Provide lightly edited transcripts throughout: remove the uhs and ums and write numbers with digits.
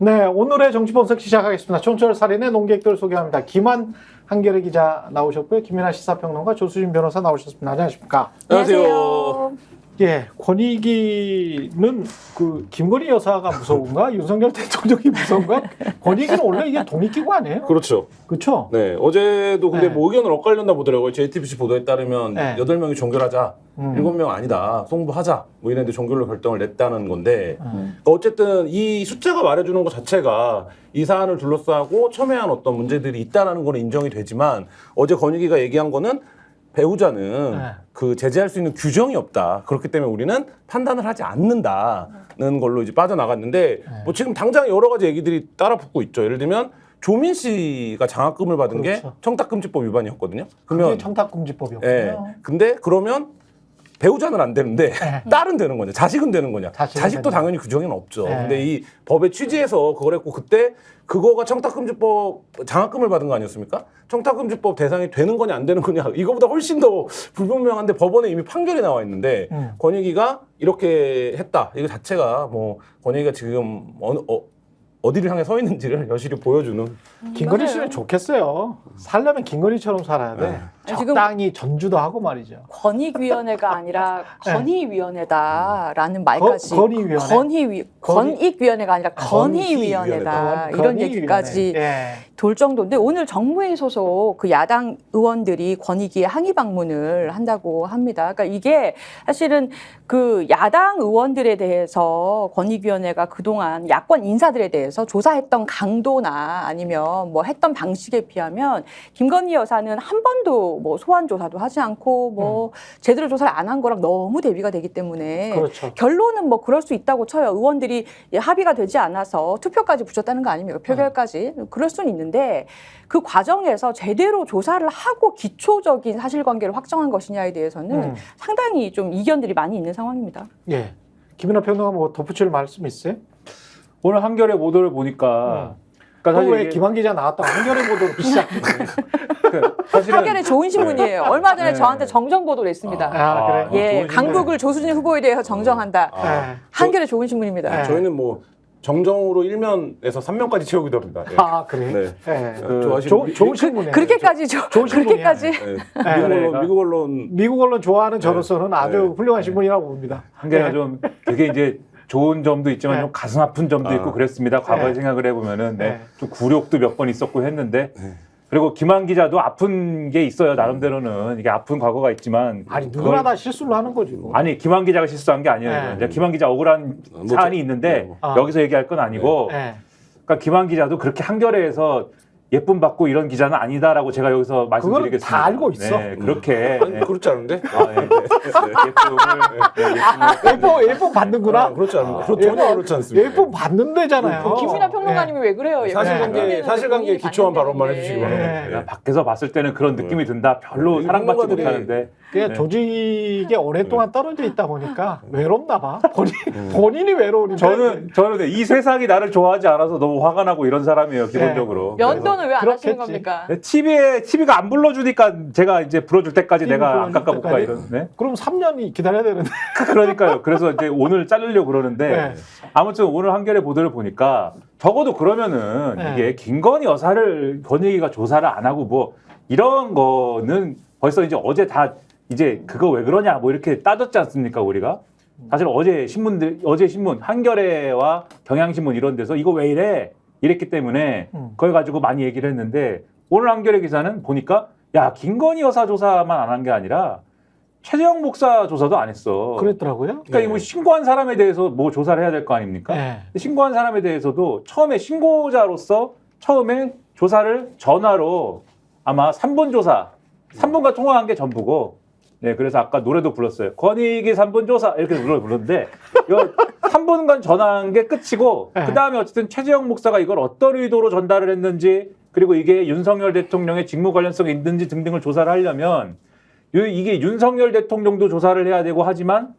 네, 오늘의 정치분석 시작하겠습니다. 촌철 살인의 논객들 소개합니다. 김한 한겨레 기자 나오셨고요. 김민아 시사평론가 조수진 변호사 나오셨습니다. 안녕하십니까? 안녕하세요. 예, 권익위는 그 김건희 여사가 무서운가? 윤석열 대통령이 무서운가? 권익위는 원래 이게 독립기구 아니에요? 그렇죠. 그렇죠? 네, 어제도 근데 네. 뭐 의견을 엇갈렸나 보더라고요. JTBC 보도에 따르면 네. 8명이 종결하자, 7명 아니다, 송부하자, 뭐 이랬는데 종결로 결정을 냈다는 건데 그러니까 어쨌든 이 숫자가 말해주는 것 자체가 이 사안을 둘러싸고 첨예한 어떤 문제들이 있다는 거는 인정이 되지만 어제 권익위가 얘기한 거는 배우자는 네. 그 제재할 수 있는 규정이 없다. 그렇기 때문에 우리는 판단을 하지 않는다는 걸로 이제 빠져나갔는데 뭐 지금 당장 여러 가지 얘기들이 따라붙고 있죠. 예를 들면 조민 씨가 장학금을 받은 그렇죠. 게 청탁금지법 위반이었거든요. 그게 그러면 청탁금지법이었군요. 예. 근데 그러면 배우자는 안 되는데 딸은 되는 거냐, 자식은 되는 거냐. 자식은 자식도 되는 당연히 규정에는 없죠. 네. 근데 이 법의 취지에서 그걸 했고 그때 그거가 청탁금지법 장학금을 받은 거 아니었습니까? 청탁금지법 대상이 되는 거냐 안 되는 거냐 이거보다 훨씬 더 불분명한데 법원에 이미 판결이 나와 있는데 권익위가 이렇게 했다. 이거 자체가 뭐 권익위가 지금 어디를 향해 서 있는지를 여실히 보여주는. 김건희 맞아요. 씨는 좋겠어요. 살려면 김건희처럼 살아야 돼. 네. 적당히 전주도 하고 말이죠. 권익위원회가 아니라 네. 건의위원회다라는 말까지 건의위원회? 권익위원회가 아니라 건의위원회다 건의위원회. 이런 얘기까지 예. 돌 정도인데 오늘 정무회의 소속 그 야당 의원들이 권익위에 항의 방문을 한다고 합니다. 그러니까 이게 사실은 그 야당 의원들에 대해서 권익위원회가 그동안 야권 인사들에 대해서 조사했던 강도나 아니면 뭐 했던 방식에 비하면 김건희 여사는 한 번도 뭐 소환 조사도 하지 않고 뭐 제대로 조사를 안 한 거랑 너무 대비가 되기 때문에 그렇죠. 결론은 뭐 그럴 수 있다고 쳐요. 의원들이 합의가 되지 않아서 투표까지 붙였다는 거 아닙니까? 표결까지. 그럴 수는 있는데 그 과정에서 제대로 조사를 하고 기초적인 사실관계를 확정한 것이냐에 대해서는 상당히 좀 이견들이 많이 있는 상황입니다. 예. 김민아 평론가 뭐 덧붙일 말씀 있어요? 오늘 한겨레 보도를 보니까 그러니까 또 왜 이게 김한 기자 나왔다고 한겨레 보도를 시작했어요? 사실은 한겨레 좋은 신문이에요. 얼마 전에 네. 저한테 정정 보도를 했습니다. 아, 그래? 예, 좋은 강북을 조수진 후보에 대해서 정정한다. 예. 한겨레 좋은 신문입니다. 네. 저희는 뭐 정정으로 1면에서 3면까지 채우기도 합니다. 예. 아, 그래? 네. 예. 좋아하시는 좋은 신문이에요. 그렇게까지 좋은 신문이야. 그렇게까지 네. 미국 언론 미국 언론 좋아하는 저로서는 아주 네. 훌륭한 신문이라고 봅니다. 한겨레가 네. 좀 되게 이제 좋은 점도 있지만 네. 좀 가슴 아픈 점도 있고 그랬습니다. 과거에 네. 생각을 해보면은 네. 좀 굴욕도 몇 번 있었고 했는데 그리고 김한 기자도 아픈 게 있어요. 나름대로는 이게 아픈 과거가 있지만 아니 누구나 그걸- 다 실수를 하는 거지 뭐. 아니 김한 기자가 실수한 게 아니에요. 네. 이제 김한 기자 억울한 뭐 사안이 있는데 아. 여기서 얘기할 건 아니고 예. 그러니까 김한 기자도 그렇게 한겨레에서 예쁨 받고 이런 기자는 아니다라고 제가 여기서 말씀드리겠습니다. 다 알고 있어. 네, 그렇게 아니, 그렇지 않은데? 예쁨 받는구나. 그렇지 않은데? 전혀 그렇지 않습니다. 예쁨 받는데잖아요. 김민아 평론가님이 왜 그래요? 사실관계에 기초한 발언만 해주시기 바랍니다. 네. 그냥 밖에서 봤을 때는 그런 느낌이 든다. 별로 네. 사랑받지 평론가들이- 못하는데. 그냥 네. 조직에 오랫동안 떨어져 있다 보니까 외롭나 봐. 본인이 외로우니까. 저는 이 세상이 나를 좋아하지 않아서 너무 화가 나고 이런 사람이에요, 기본적으로. 면도는 왜 안 하시는 그렇겠지. 겁니까? TV가 안 불러주니까 제가 이제 불러줄 때까지 TV 내가 안 불러줄 깎아볼까 때까지? 이런. 네? 그럼 3년이 기다려야 되는데. 그러니까요. 그래서 이제 오늘 자르려고 그러는데 네. 아무튼 오늘 한겨레 보도를 보니까 적어도 그러면은 네. 이게 김건희 여사를 권익위가 조사를 안 하고 뭐 이런 거는 벌써 이제 어제 다 이제 그거 왜 그러냐 뭐 이렇게 따졌지 않습니까 우리가? 사실 어제 신문 한겨레와 경향신문 이런 데서 이거 왜 이래 이랬기 때문에 그걸 가지고 많이 얘기를 했는데 오늘 한겨레 기사는 보니까 야 김건희 여사 조사만 안 한 게 아니라 최재형 목사 조사도 안 했어. 그랬더라고요. 그러니까 이거 신고한 사람에 대해서 뭐 조사를 해야 될 거 아닙니까? 네. 신고한 사람에 대해서도 처음에 신고자로서 처음에 조사를 전화로 아마 3분 조사, 3분간 통화한 게 전부고 네, 그래서 아까 노래도 불렀어요. 권익위 3분 조사 이렇게 노래 불렀는데 이거 3분간 전화한 게 끝이고 네. 그다음에 어쨌든 최재형 목사가 이걸 어떤 의도로 전달을 했는지 그리고 이게 윤석열 대통령의 직무 관련성이 있는지 등등을 조사를 하려면 이게 윤석열 대통령도 조사를 해야 되고 하지만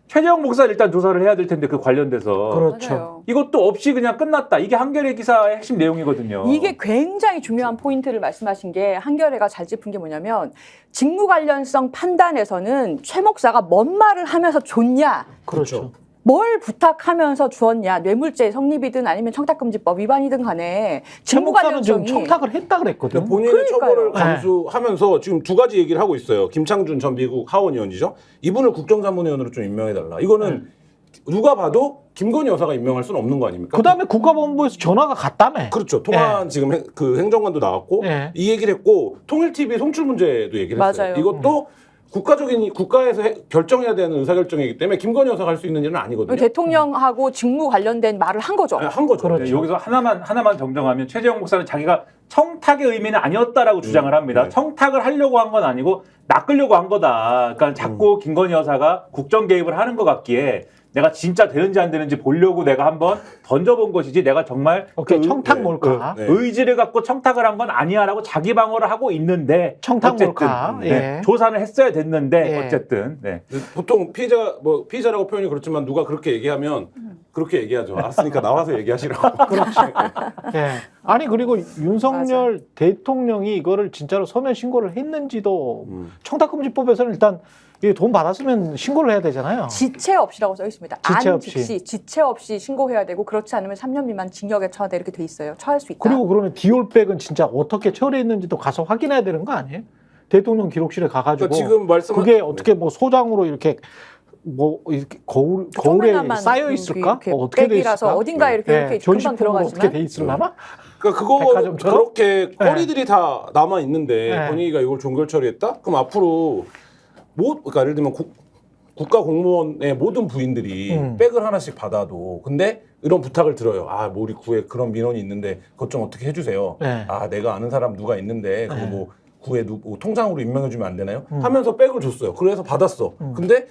최재형 목사를 일단 조사를 해야 될 텐데 그 관련돼서 그렇죠. 맞아요. 이것도 없이 그냥 끝났다. 이게 한겨레 기사의 핵심 내용이거든요. 이게 굉장히 중요한 포인트를 말씀하신 게 한겨레가 잘 짚은 게 뭐냐면 직무 관련성 판단에서는 최 목사가 뭔 말을 하면서 좋냐 그렇죠. 뭘 부탁하면서 주었냐? 뇌물죄 성립이든 아니면 청탁금지법 위반이든 간에 직무 목사는 지금 관련성이 청탁을 했다 그랬거든. 그러니까 본인의 그러니까요. 처벌을 감수하면서 지금 두 가지 얘기를 하고 있어요. 김창준 전 미국 하원의원이죠. 이분을 국정자문위원으로 좀 임명해달라. 이거는 누가 봐도 김건희 여사가 임명할 수는 없는 거 아닙니까? 그다음에 국가본부에서 전화가 갔다며. 그렇죠. 통화한 지금 그 행정관도 나왔고 예. 이 얘기를 했고 통일TV 송출 문제도 얘기를 했어요. 맞아요. 이것도 국가에서 결정해야 되는 의사결정이기 때문에 김건희 여사가 할 수 있는 일은 아니거든요. 대통령하고 직무 관련된 말을 한 거죠. 네, 한 거죠. 그렇죠. 네, 여기서 하나만 정정하면 최재형 목사는 자기가 청탁의 의미는 아니었다라고 주장을 합니다. 네. 청탁을 하려고 한 건 아니고 낚으려고 한 거다. 그러니까 자꾸 김건희 여사가 국정 개입을 하는 것 같기에 내가 진짜 되는지 안 되는지 보려고 내가 한번 던져본 것이지 내가 정말 오케이, 그 청탁 몰카. 네. 의지를 갖고 청탁을 한 건 아니야라고 자기 방어를 하고 있는데 청탁 어쨌든, 몰카. 네, 예. 조사는 했어야 됐는데 예. 어쨌든 네. 보통 피해자라고 표현이 그렇지만 누가 그렇게 얘기하면 그렇게 얘기하죠. 알았으니까 나와서 얘기하시라고. 그렇지. 예. 아니 그리고 윤석열 대통령이 이거를 진짜로 서면 신고를 했는지도 청탁금지법에서는 일단 이게 돈 받았으면 신고를 해야 되잖아요. 지체 없이라고 써 있습니다. 지체 안 없이. 즉시 지체 없이 신고해야 되고 그렇지 않으면 3년 미만 징역에 처하다 이렇게 돼 있어요. 처할 수 있다. 그리고 그러면 디올백은 진짜 어떻게 처리했는지도 가서 확인해야 되는 거 아니에요? 대통령 기록실에 가가지고 그러니까 지금 말씀한 그게 어떻게 뭐 소장으로 이렇게 뭐 이렇게 거울에 조그만한 쌓여 있을까? 이렇게 뭐 어떻게 돼 백이라서 있을까? 어딘가에 이렇게 예, 이렇게 금방 전시품으로 어떻게 들어가지만 돼 있을라나? 그러니까 그거 백화점처럼? 그렇게 거리들이 다 남아 있는데 네. 권익위가 이걸 종결 처리했다? 그럼 앞으로 그러니까 예를 들면 국가 공무원의 모든 부인들이 백을 하나씩 받아도 근데 이런 부탁을 들어요. 아, 뭐 우리 구에 그런 민원이 있는데 그것 좀 어떻게 해주세요. 네. 아, 내가 아는 사람 누가 있는데 그거 네. 뭐 구에 통장으로 임명해주면 안 되나요? 하면서 백을 줬어요. 그래서 받았어. 근데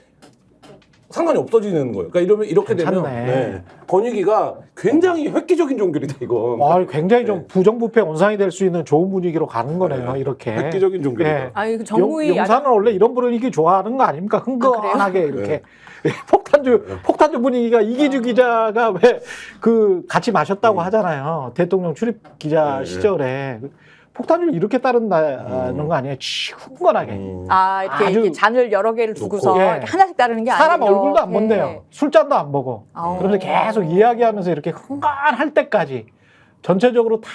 상관이 없어지는 거예요. 그러니까 이렇게 되면 괜찮네. 권익위가 굉장히 획기적인 종결이다 이거. 아, 굉장히 좀 부정부패 원상이 될 수 있는 좋은 분위기로 가는 거네요. 이렇게. 획기적인 종결이다. 예. 아니 그 정무위 용산은 원래 이런 분위기 좋아하는 거 아닙니까? 흥건하게 이렇게 폭탄주 분위기가 이기주 기자가 왜 그 같이 마셨다고 하잖아요. 대통령 출입 기자 시절에 폭탄주를 이렇게 따른다는 거 아니에요? 흥건하게. 아 이렇게, 아주 이렇게 잔을 여러 개를 두고서 예. 이렇게 하나씩 따르는 게 아니에요. 사람 얼굴도 안 예. 본대요. 술잔도 안 보고. 그러면서 계속 이야기하면서 이렇게 흥건할 때까지 전체적으로 다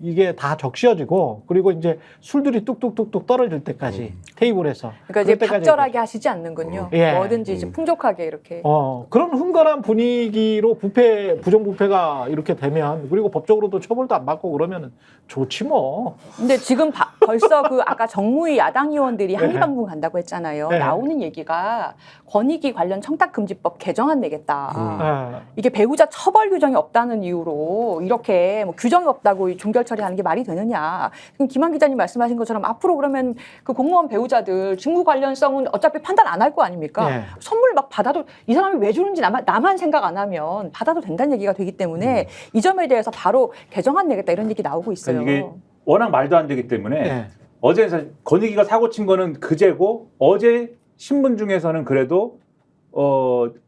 이게 다 적셔지고 그리고 이제 술들이 뚝뚝뚝뚝 떨어질 때까지 테이블에서. 그러니까 이제 그럴 때까지 적절하게 하시지 않는군요. 예. 뭐든지 이제 풍족하게 이렇게. 그런 흥건한 분위기로 부정부패가 이렇게 되면 그리고 법적으로도 처벌도 안 받고 그러면 좋지 뭐. 근데 지금 벌써 그 아까 정무위 야당 의원들이 항의방문 간다고 했잖아요. 네. 나오는 얘기가 권익위 관련 청탁금지법 개정안 내겠다. 예. 이게 배우자 처벌 규정이 없다는 이유로 이렇게 뭐 규정이 없다고 종결 처리하는 게 말이 되느냐. 지금 김한 기자님 말씀하신 것처럼 앞으로 그러면 그 공무원 배우자들 직무 관련성은 어차피 판단 안 할 거 아닙니까? 네. 선물 막 받아도 이 사람이 왜 주는지 나만 생각 안 하면 받아도 된다는 얘기가 되기 때문에 이 점에 대해서 바로 개정안 내겠다 이런 얘기 나오고 있어요. 그러니까 이게 워낙 말도 안 되기 때문에 네. 어제 권익위가 사고 친 거는 그제고 어제 신문 중에서는 그래도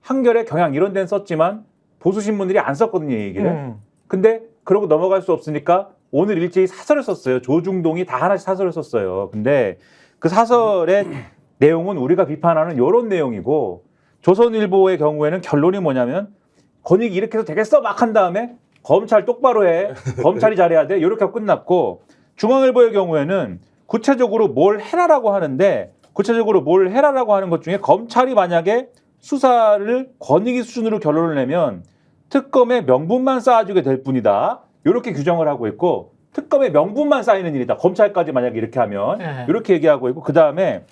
한겨레 경향 이런 데는 썼지만 보수 신문들이 안 썼거든요, 이 얘기를. 근데 그러고 넘어갈 수 없으니까 오늘 일제히 사설을 썼어요. 조중동이 다 하나씩 사설을 썼어요. 근데 그 사설의 내용은 우리가 비판하는 이런 내용이고 조선일보의 경우에는 결론이 뭐냐면 권익위 이렇게 해서 되겠어 막 한 다음에 검찰 똑바로 해. 검찰이 잘해야 돼. 이렇게 하고 끝났고 중앙일보의 경우에는 구체적으로 뭘 해라라고 하는데 구체적으로 뭘 해라라고 하는 것 중에 검찰이 만약에 수사를 권익위 수준으로 결론을 내면 특검의 명분만 쌓아주게 될 뿐이다. 이렇게 규정을 하고 있고 특검의 명분만 쌓이는 일이다. 검찰까지 만약에 이렇게 하면 네. 이렇게 얘기하고 있고 그다음에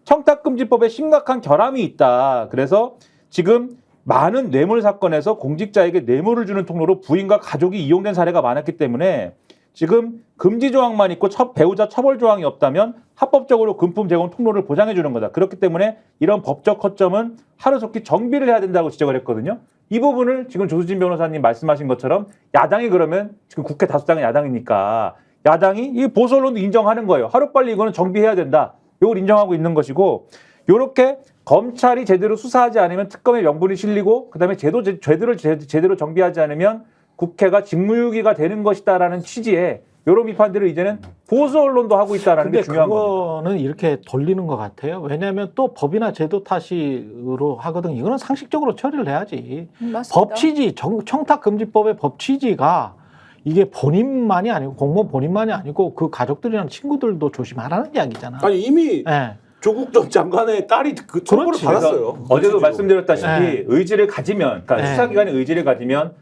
청탁금지법에 심각한 결함이 있다. 그래서 지금 많은 뇌물 사건에서 공직자에게 뇌물을 주는 통로로 부인과 가족이 이용된 사례가 많았기 때문에 지금 금지 조항만 있고 배우자 처벌 조항이 없다면 합법적으로 금품 제공 통로를 보장해 주는 거다. 그렇기 때문에 이런 법적 허점은 하루속히 정비를 해야 된다고 지적을 했거든요. 이 부분을 지금 조수진 변호사님 말씀하신 것처럼 야당이 그러면 지금 국회 다수당은 야당이니까 야당이 이 보수 언론도 인정하는 거예요. 하루빨리 이거는 정비해야 된다. 이걸 인정하고 있는 것이고 이렇게 검찰이 제대로 수사하지 않으면 특검의 명분이 실리고 그다음에 제대로 정비하지 않으면 국회가 직무유기가 되는 것이다라는 취지의 이런 비판들을 이제는 보수 언론도 하고 있다라는 게 근데 중요한 겁니다. 그거는 이렇게 돌리는 것 같아요. 왜냐하면 또 법이나 제도 탓으로 하거든. 이거는 상식적으로 처리를 해야지. 맞습니다. 법 취지, 청탁금지법의 법 취지가 이게 본인만이 아니고 공무원 본인만이 아니고 그 가족들이나 친구들도 조심하라는 이야기잖아. 아니 이미 예. 조국 전 장관의 딸이 그 처벌을 그렇지. 받았어요. 어제도 말씀드렸다시피 네. 의지를 가지면, 그러니까 네. 수사기관의 의지를 가지면,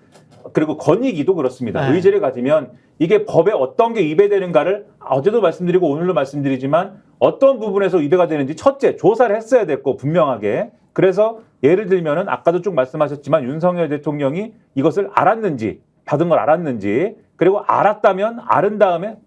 그리고 권익위도 그렇습니다. 네. 의지를 가지면 이게 법에 어떤 게 위배되는가를 어제도 말씀드리고 오늘도 말씀드리지만 어떤 부분에서 위배가 되는지 첫째 조사를 했어야 됐고 분명하게. 그래서 예를 들면은 아까도 쭉 말씀하셨지만 윤석열 대통령이 이것을 알았는지 받은 걸 알았는지, 그리고 알았다면 알은 다음에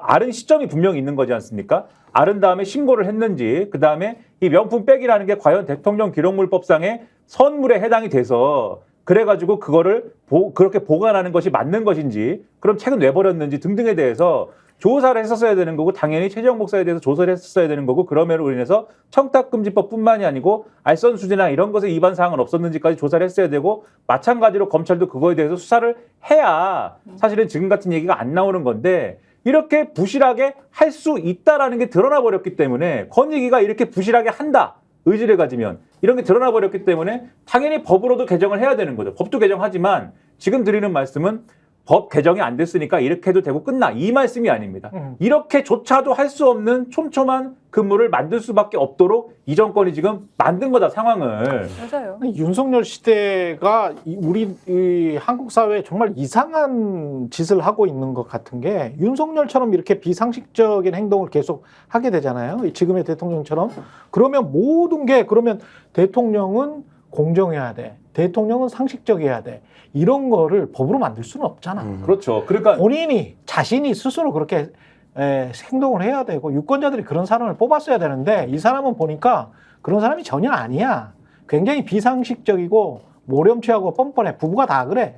알은 시점이 분명히 있는 거지 않습니까? 알은 다음에 신고를 했는지, 그 다음에 이 명품 백이라는 게 과연 대통령 기록물법상의 선물에 해당이 돼서 그래가지고 그거를 그렇게 보관하는 것이 맞는 것인지, 그럼 책은 왜 버렸는지 등등에 대해서 조사를 했었어야 되는 거고, 당연히 최재형 목사에 대해서 조사를 했었어야 되는 거고, 그럼으로 인해서 청탁금지법뿐만이 아니고 알선수재나 이런 것에 위반 사항은 없었는지까지 조사를 했어야 되고, 마찬가지로 검찰도 그거에 대해서 수사를 해야 사실은 지금 같은 얘기가 안 나오는 건데, 이렇게 부실하게 할 수 있다라는 게 드러나 버렸기 때문에, 권익위가 이렇게 부실하게 한다, 의지를 가지면 이런 게 드러나 버렸기 때문에 당연히 법으로도 개정을 해야 되는 거죠. 법도 개정하지만 지금 드리는 말씀은 법 개정이 안 됐으니까 이렇게 해도 되고 끝나, 이 말씀이 아닙니다. 이렇게조차도 할 수 없는 촘촘한 근무를 만들 수밖에 없도록 이 정권이 지금 만든 거다, 상황을. 맞아요. 윤석열 시대가 우리 이 한국 사회에 정말 이상한 짓을 하고 있는 것 같은 게, 윤석열처럼 이렇게 비상식적인 행동을 계속 하게 되잖아요. 지금의 대통령처럼. 그러면 모든 게, 그러면 대통령은 공정해야 돼, 대통령은 상식적이어야 돼, 이런 거를 법으로 만들 수는 없잖아. 그렇죠. 그러니까 본인이 자신이 스스로 그렇게 행동을 해야 되고, 유권자들이 그런 사람을 뽑았어야 되는데, 이 사람은 보니까 그런 사람이 전혀 아니야. 굉장히 비상식적이고 모렴치하고 뻔뻔해. 부부가 다 그래.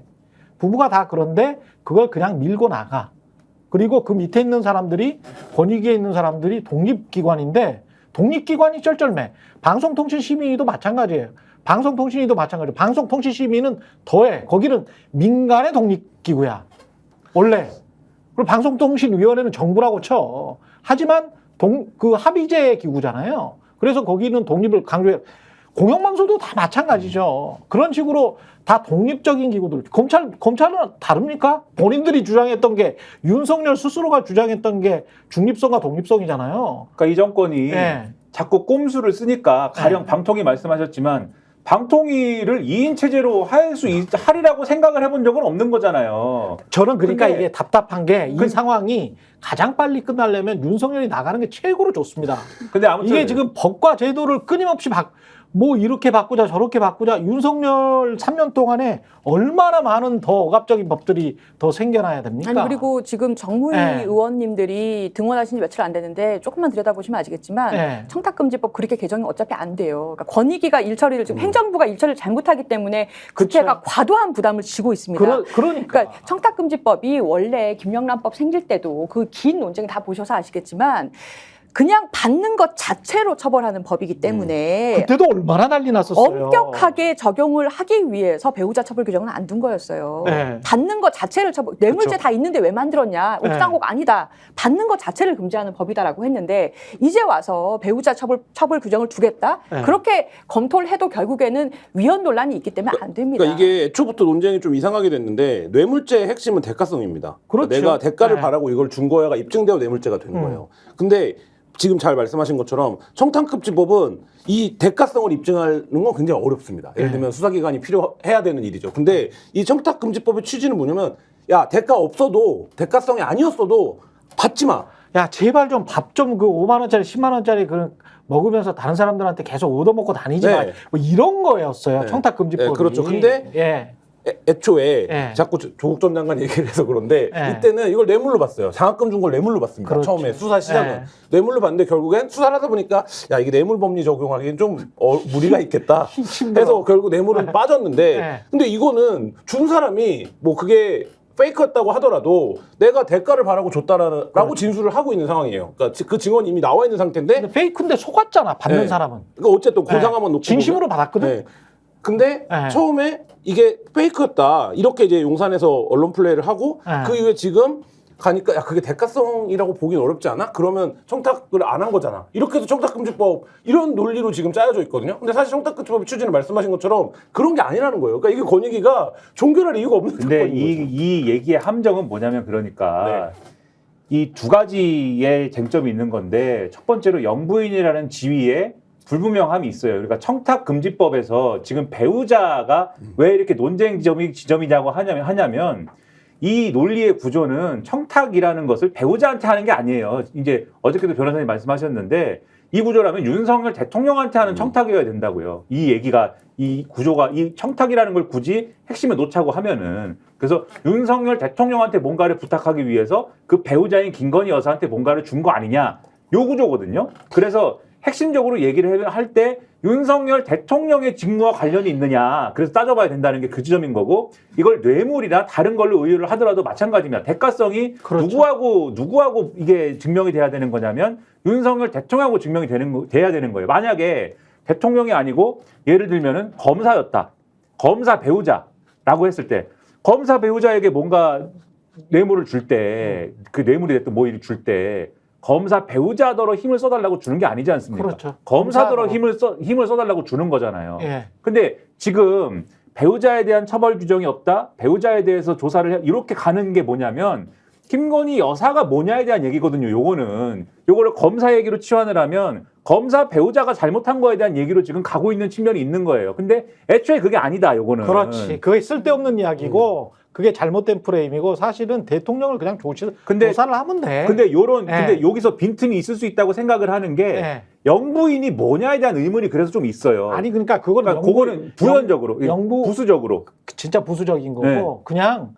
부부가 다 그런데 그걸 그냥 밀고 나가. 그리고 그 밑에 있는 사람들이, 권익위에 있는 사람들이 독립기관인데, 독립기관이 쩔쩔매. 방송통신심의도 마찬가지예요. 방송통신위도 마찬가지예요. 방송통신심의는 더해. 거기는 민간의 독립기구야, 원래. 그리고 방송통신위원회는 정부라고 쳐. 하지만 그 합의제 기구잖아요. 그래서 거기는 독립을 강조해. 공영방송도 다 마찬가지죠. 그런 식으로 다 독립적인 기구들. 검찰은 다릅니까? 본인들이 주장했던 게, 윤석열 스스로가 주장했던 게 중립성과 독립성이잖아요. 그러니까 이 정권이 네. 자꾸 꼼수를 쓰니까, 가령 네. 방통위 말씀하셨지만 방통위를 2인 체제로 하리라고 생각을 해본 적은 없는 거잖아요. 저는 그러니까 근데 이게 답답한 게, 이 상황이 가장 빨리 끝나려면 윤석열이 나가는 게 최고로 좋습니다. 근데 아무튼 이게 지금 법과 제도를 끊임없이 뭐 이렇게 바꾸자 저렇게 바꾸자, 윤석열 3년 동안에 얼마나 많은 더 억압적인 법들이 더 생겨나야 됩니까? 아니, 그리고 지금 정무위 네. 의원님들이 등원하신 지 며칠 안 됐는데, 조금만 들여다보시면 아시겠지만 네. 청탁금지법 그렇게 개정이 어차피 안 돼요. 그러니까 권익위가 일처리를, 지금 행정부가 일처리를 잘못하기 때문에 국회가 과도한 부담을 지고 있습니다. 그러니까. 그러니까 청탁금지법이 원래 김영란법 생길 때도 그 긴 논쟁 다 보셔서 아시겠지만, 그냥 받는 것 자체로 처벌하는 법이기 때문에 그때도 얼마나 난리 났었어요. 엄격하게 적용을 하기 위해서 배우자 처벌 규정은 안 둔 거였어요. 네. 받는 것 자체를 뇌물죄 다 있는데 왜 만들었냐? 네. 옥상곡 아니다. 받는 것 자체를 금지하는 법이다라고 했는데, 이제 와서 배우자 처벌 규정을 두겠다? 네. 그렇게 검토를 해도 결국에는 위헌 논란이 있기 때문에 안 됩니다. 그러니까 이게 애초부터 논쟁이 좀 이상하게 됐는데, 뇌물죄의 핵심은 대가성입니다. 그렇죠. 그러니까 내가 대가를 네. 바라고 이걸 준 거야가 입증되어 뇌물죄가 되는 거예요. 근데 지금 잘 말씀하신 것처럼 청탁금지법은 이 대가성을 입증하는 건 굉장히 어렵습니다. 예를 들면 수사기관이 필요해야 되는 일이죠. 근데 이 청탁금지법의 취지는 뭐냐면, 야, 대가 없어도, 대가성이 아니었어도 받지 마. 야, 제발 좀 밥 좀 그 5만 원짜리 10만 원짜리 그 먹으면서 다른 사람들한테 계속 얻어먹고 다니지 네. 마. 뭐 이런 거였어요. 네. 청탁금지법이. 네, 그렇죠. 근데 예. 애초에 예. 자꾸 조국 전 장관 얘기를 해서 그런데, 예. 이때는 이걸 뇌물로 봤어요. 장학금 준 걸 뇌물로 봤습니다. 그렇죠. 처음에 수사 시작은 예. 뇌물로 봤는데, 결국엔 수사를 하다 보니까 야, 이게 뇌물법리 적용하기엔 좀 무리가 있겠다 힘들어. 해서 결국 뇌물은 빠졌는데, 예. 근데 이거는 준 사람이 뭐 그게 페이크였다고 하더라도 내가 대가를 바라고 줬다라고 그렇죠. 진술을 하고 있는 상황이에요. 그러니까 그 증언이 이미 나와 있는 상태인데, 근데 페이크인데 속았잖아, 받는 네. 사람은. 그러니까 어쨌든 예. 고상함은 놓고 진심으로 보면. 받았거든. 네. 근데 네. 처음에 이게 페이크였다, 이렇게 이제 용산에서 언론 플레이를 하고, 네. 그 이후에 지금 가니까 야 그게 대가성이라고 보긴 어렵지 않아? 그러면 청탁을 안 한 거잖아. 이렇게 해서 청탁금지법 이런 논리로 지금 짜여져 있거든요. 근데 사실 청탁금지법 취지는 말씀하신 것처럼 그런 게 아니라는 거예요. 그러니까 이게 권익위가 종결할 이유가 없는 근데 사건인 거죠. 이 얘기의 함정은 뭐냐면 그러니까 네. 이 두 가지의 쟁점이 있는 건데 첫 번째로 영부인이라는 지위에 불분명함이 있어요. 그러니까 청탁금지법에서 지금 배우자가 왜 이렇게 논쟁 지점이냐고 하냐면 이 논리의 구조는 청탁이라는 것을 배우자한테 하는 게 아니에요. 이제 어저께도 변호사님 말씀하셨는데 이 구조라면 윤석열 대통령한테 하는 청탁이어야 된다고요. 이 얘기가 이 구조가 이 청탁이라는 걸 굳이 핵심에 놓자고 하면은 그래서 윤석열 대통령한테 뭔가를 부탁하기 위해서 그 배우자인 김건희 여사한테 뭔가를 준 거 아니냐 요 구조거든요. 그래서 핵심적으로 얘기를 할 때 윤석열 대통령의 직무와 관련이 있느냐 그래서 따져봐야 된다는 게 그 지점인 거고 이걸 뇌물이나 다른 걸로 의뢰를 하더라도 마찬가지입니다. 대가성이 그렇죠. 누구하고 이게 증명이 돼야 되는 거냐면 윤석열 대통령하고 증명이 돼야 되는 거예요. 만약에 대통령이 아니고 예를 들면은 검사였다. 검사 배우자라고 했을 때 검사 배우자에게 뭔가 뇌물을 줄 때 그 뇌물이 됐든 뭐 일을 줄 때 검사 배우자더러 힘을 써달라고 주는 게 아니지 않습니까? 그렇죠. 검사더러 검사더러. 힘을 써달라고 주는 거잖아요. 예. 근데 지금 배우자에 대한 처벌 규정이 없다? 배우자에 대해서 조사를 해 이렇게 가는 게 뭐냐면 김건희 여사가 뭐냐에 대한 얘기거든요. 요거를 검사 얘기로 치환을 하면 검사 배우자가 잘못한 거에 대한 얘기로 지금 가고 있는 측면이 있는 거예요. 근데 애초에 그게 아니다. 요거는. 그렇지. 그게 쓸데없는 이야기고 그게 잘못된 프레임이고 사실은 대통령을 그냥 조사를 하면 돼. 근데 예. 근데 여기서 빈틈이 있을 수 있다고 생각을 하는 게 예. 영부인이 뭐냐에 대한 의문이 그래서 좀 있어요. 아니 그러니까 그거는 그거는 부연적으로, 영부 부수적으로. 진짜 부수적인 거고 네. 그냥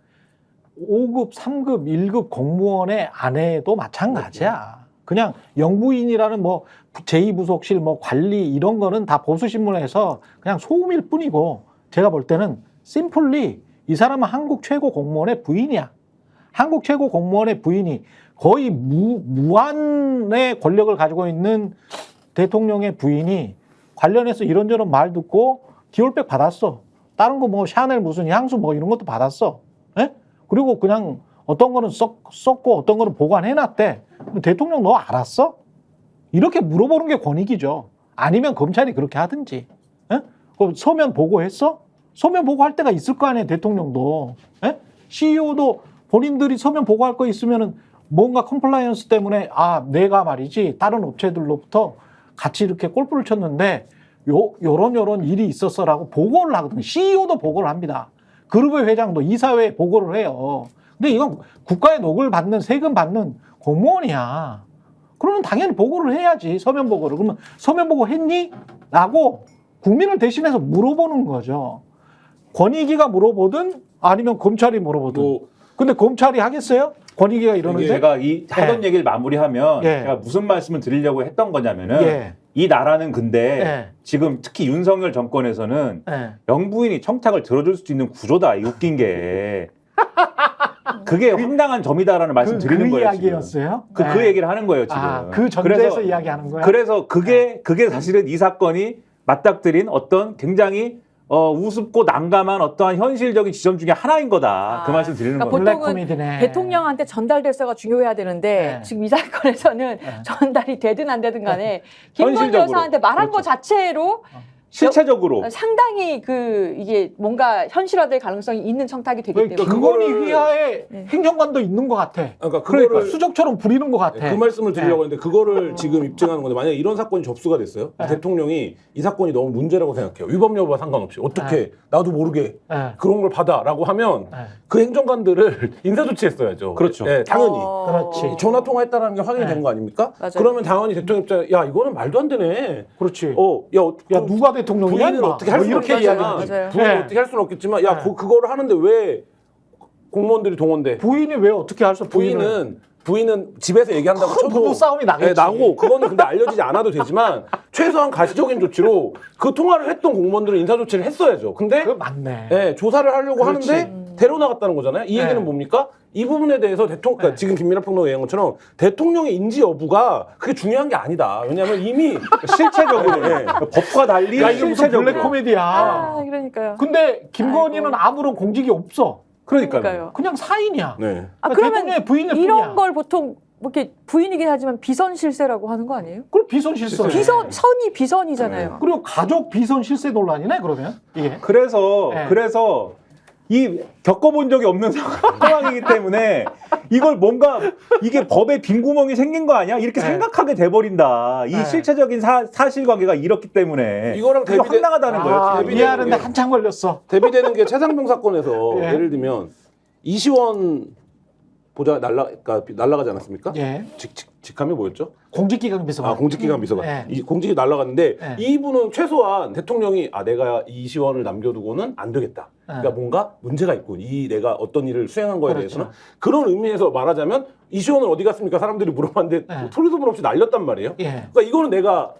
5급, 3급, 1급 공무원의 아내도 마찬가지야. 그냥 영부인이라는 뭐 제2부속실 뭐 관리 이런 거는 다 보수신문에서 그냥 소음일 뿐이고 제가 볼 때는 심플리 이 사람은 한국 최고 공무원의 부인이야. 한국 최고 공무원의 부인이 거의 무한의 권력을 가지고 있는 대통령의 부인이 관련해서 이런저런 말 듣고 기올백 받았어. 다른 거 뭐 샤넬 무슨 향수 뭐 이런 것도 받았어. 예? 그리고 그냥 어떤 거는 썼고 어떤 거는 보관해놨대. 대통령 너 알았어? 이렇게 물어보는 게 권익이죠. 아니면 검찰이 그렇게 하든지. 예? 그럼 서면 보고했어? 서면 보고할 때가 있을 거 아니에요, 대통령도. 예? CEO도 본인들이 서면 보고할 거 있으면은 뭔가 컴플라이언스 때문에 내가 말이지 다른 업체들로부터 같이 이렇게 골프를 쳤는데 요런 일이 있었어라고 보고를 하거든요. CEO도 보고를 합니다. 그룹의 회장도 이사회에 보고를 해요. 근데 이건 국가의 녹을 받는 세금 받는 공무원이야. 그러면 당연히 보고를 해야지. 서면 보고를. 그러면 서면 보고 했니? 라고 국민을 대신해서 물어보는 거죠. 권익위가 물어보든 아니면 검찰이 물어보든. 근데 검찰이 하겠어요? 권익위가 이러는데? 제가 이 하던 얘기를 마무리하면 예. 제가 무슨 말씀을 드리려고 했던 거냐면은 예. 이 나라는 근데 예. 지금 특히 윤석열 정권에서는 예. 영부인이 청탁을 들어줄 수 있는 구조다. 이 웃긴 게. 그게 황당한 점이다라는 말씀 드리는 그 거예요. 이야기였어요? 지금. 그 얘기를 하는 거예요, 지금. 그 전제에서 이야기하는 거야? 그래서 그게 사실은 이 사건이 맞닥뜨린 어떤 굉장히 우습고 난감한 어떠한 현실적인 지점 중에 하나인 거다. 그 말씀 드리는 그러니까 거예요. 보통은 블랙 코미디네. 대통령한테 전달돼서가 중요해야 되는데 네. 지금 이 사건에서는 전달이 되든 안 되든 간에 김건희 현실적으로. 여사한테 말한 그렇죠. 거 자체로 실체적으로. 상당히 이게 뭔가 현실화될 가능성이 있는 청탁이 되기 때문에 김건희 휘하에 네. 행정관도 있는 것 같아. 그러니까 그거를 수족처럼 부리는 것 같아. 그 말씀을 드리려고 했는데 그거를 지금 입증하는 건데 만약에 이런 사건이 접수가 됐어요. 대통령이 이 사건이 너무 문제라고 생각해요. 위법 여부와 상관없이 어떻게 나도 모르게 네. 그런 걸 받아라고 하면 그 행정관들을 인사조치했어야죠. 그렇죠. 예, 당연히. 그렇지. 전화 통화했다라는 게 확인이 된 거 아닙니까? 맞아요. 그러면 당연히 대통령 입장에 야 이거는 말도 안 되네. 그렇지. 야 누가 대통령이야? 부인은 임마. 어떻게 할 뭐 수는 이렇게 없겠지만 이야기하지. 맞아요. 부인은 네. 어떻게 할 수는 없겠지만 야 네. 그거를 하는데 왜 공무원들이 동원돼? 부인이 왜 어떻게 할 수? 부인은 집에서 얘기한다고 큰 쳐도 부부 싸움이 나겠지. 네, 나고 그거는 근데 알려지지 않아도 되지만 최소한 가시적인 조치로 그 통화를 했던 공무원들은 인사 조치를 했어야죠. 근데 그거 맞네. 네, 조사를 하려고 그렇지. 하는데 데려나갔다는 거잖아요. 이 얘기는 네. 뭡니까? 이 부분에 대해서 그러니까 지금 김민하 평론가 얘기한 것처럼 대통령의 인지 여부가 그게 중요한 게 아니다. 왜냐하면 이미 실체적으로. 네. 법과 달리 야 이게 무슨 실체적으로. 블랙 코미디야. 그러니까요. 근데 김건희는 아무런 공직이 없어. 그러니까요. 그냥 사인이야. 네. 아, 그러니까 그러면 대통령의 부인일 이런 뿐이야. 걸 보통 뭐 이렇게 부인이긴 하지만 비선 실세라고 하는 거 아니에요? 그럼 비선 실세. 선이 비선이잖아요. 그리고 가족 비선 실세 논란이네 그러면 이게. 그래서 네. 그래서 이 겪어본 적이 없는 상황이기 때문에 이걸 뭔가 이게 법에 빈 구멍이 생긴 거 아니야? 이렇게 네. 생각하게 돼버린다. 이 네. 실체적인 사실관계가 이렇기 때문에 이거랑 그게 황당하다는 거예요. 아, 대비되는 이해하는데 게- 한참 걸렸어. 대비되는 게 최상병 사건에서 예. 예를 들면 이시원 보좌 날라가지 않았습니까? 예. 직함이 뭐였죠? 공직기강 비서관. 공직기관 비서관. 예. 이 공직이 날라갔는데 예. 이분은 최소한 대통령이 내가 이시원을 남겨두고는 안 되겠다. 그러니까 예. 뭔가 문제가 있고 내가 어떤 일을 수행한 거에 그렇죠. 대해서는 그런 의미에서 말하자면 이시원은 어디 갔습니까? 사람들이 물어봤는데 예. 소리소문 없이 날렸단 말이에요. 예. 그러니까 이거는 내가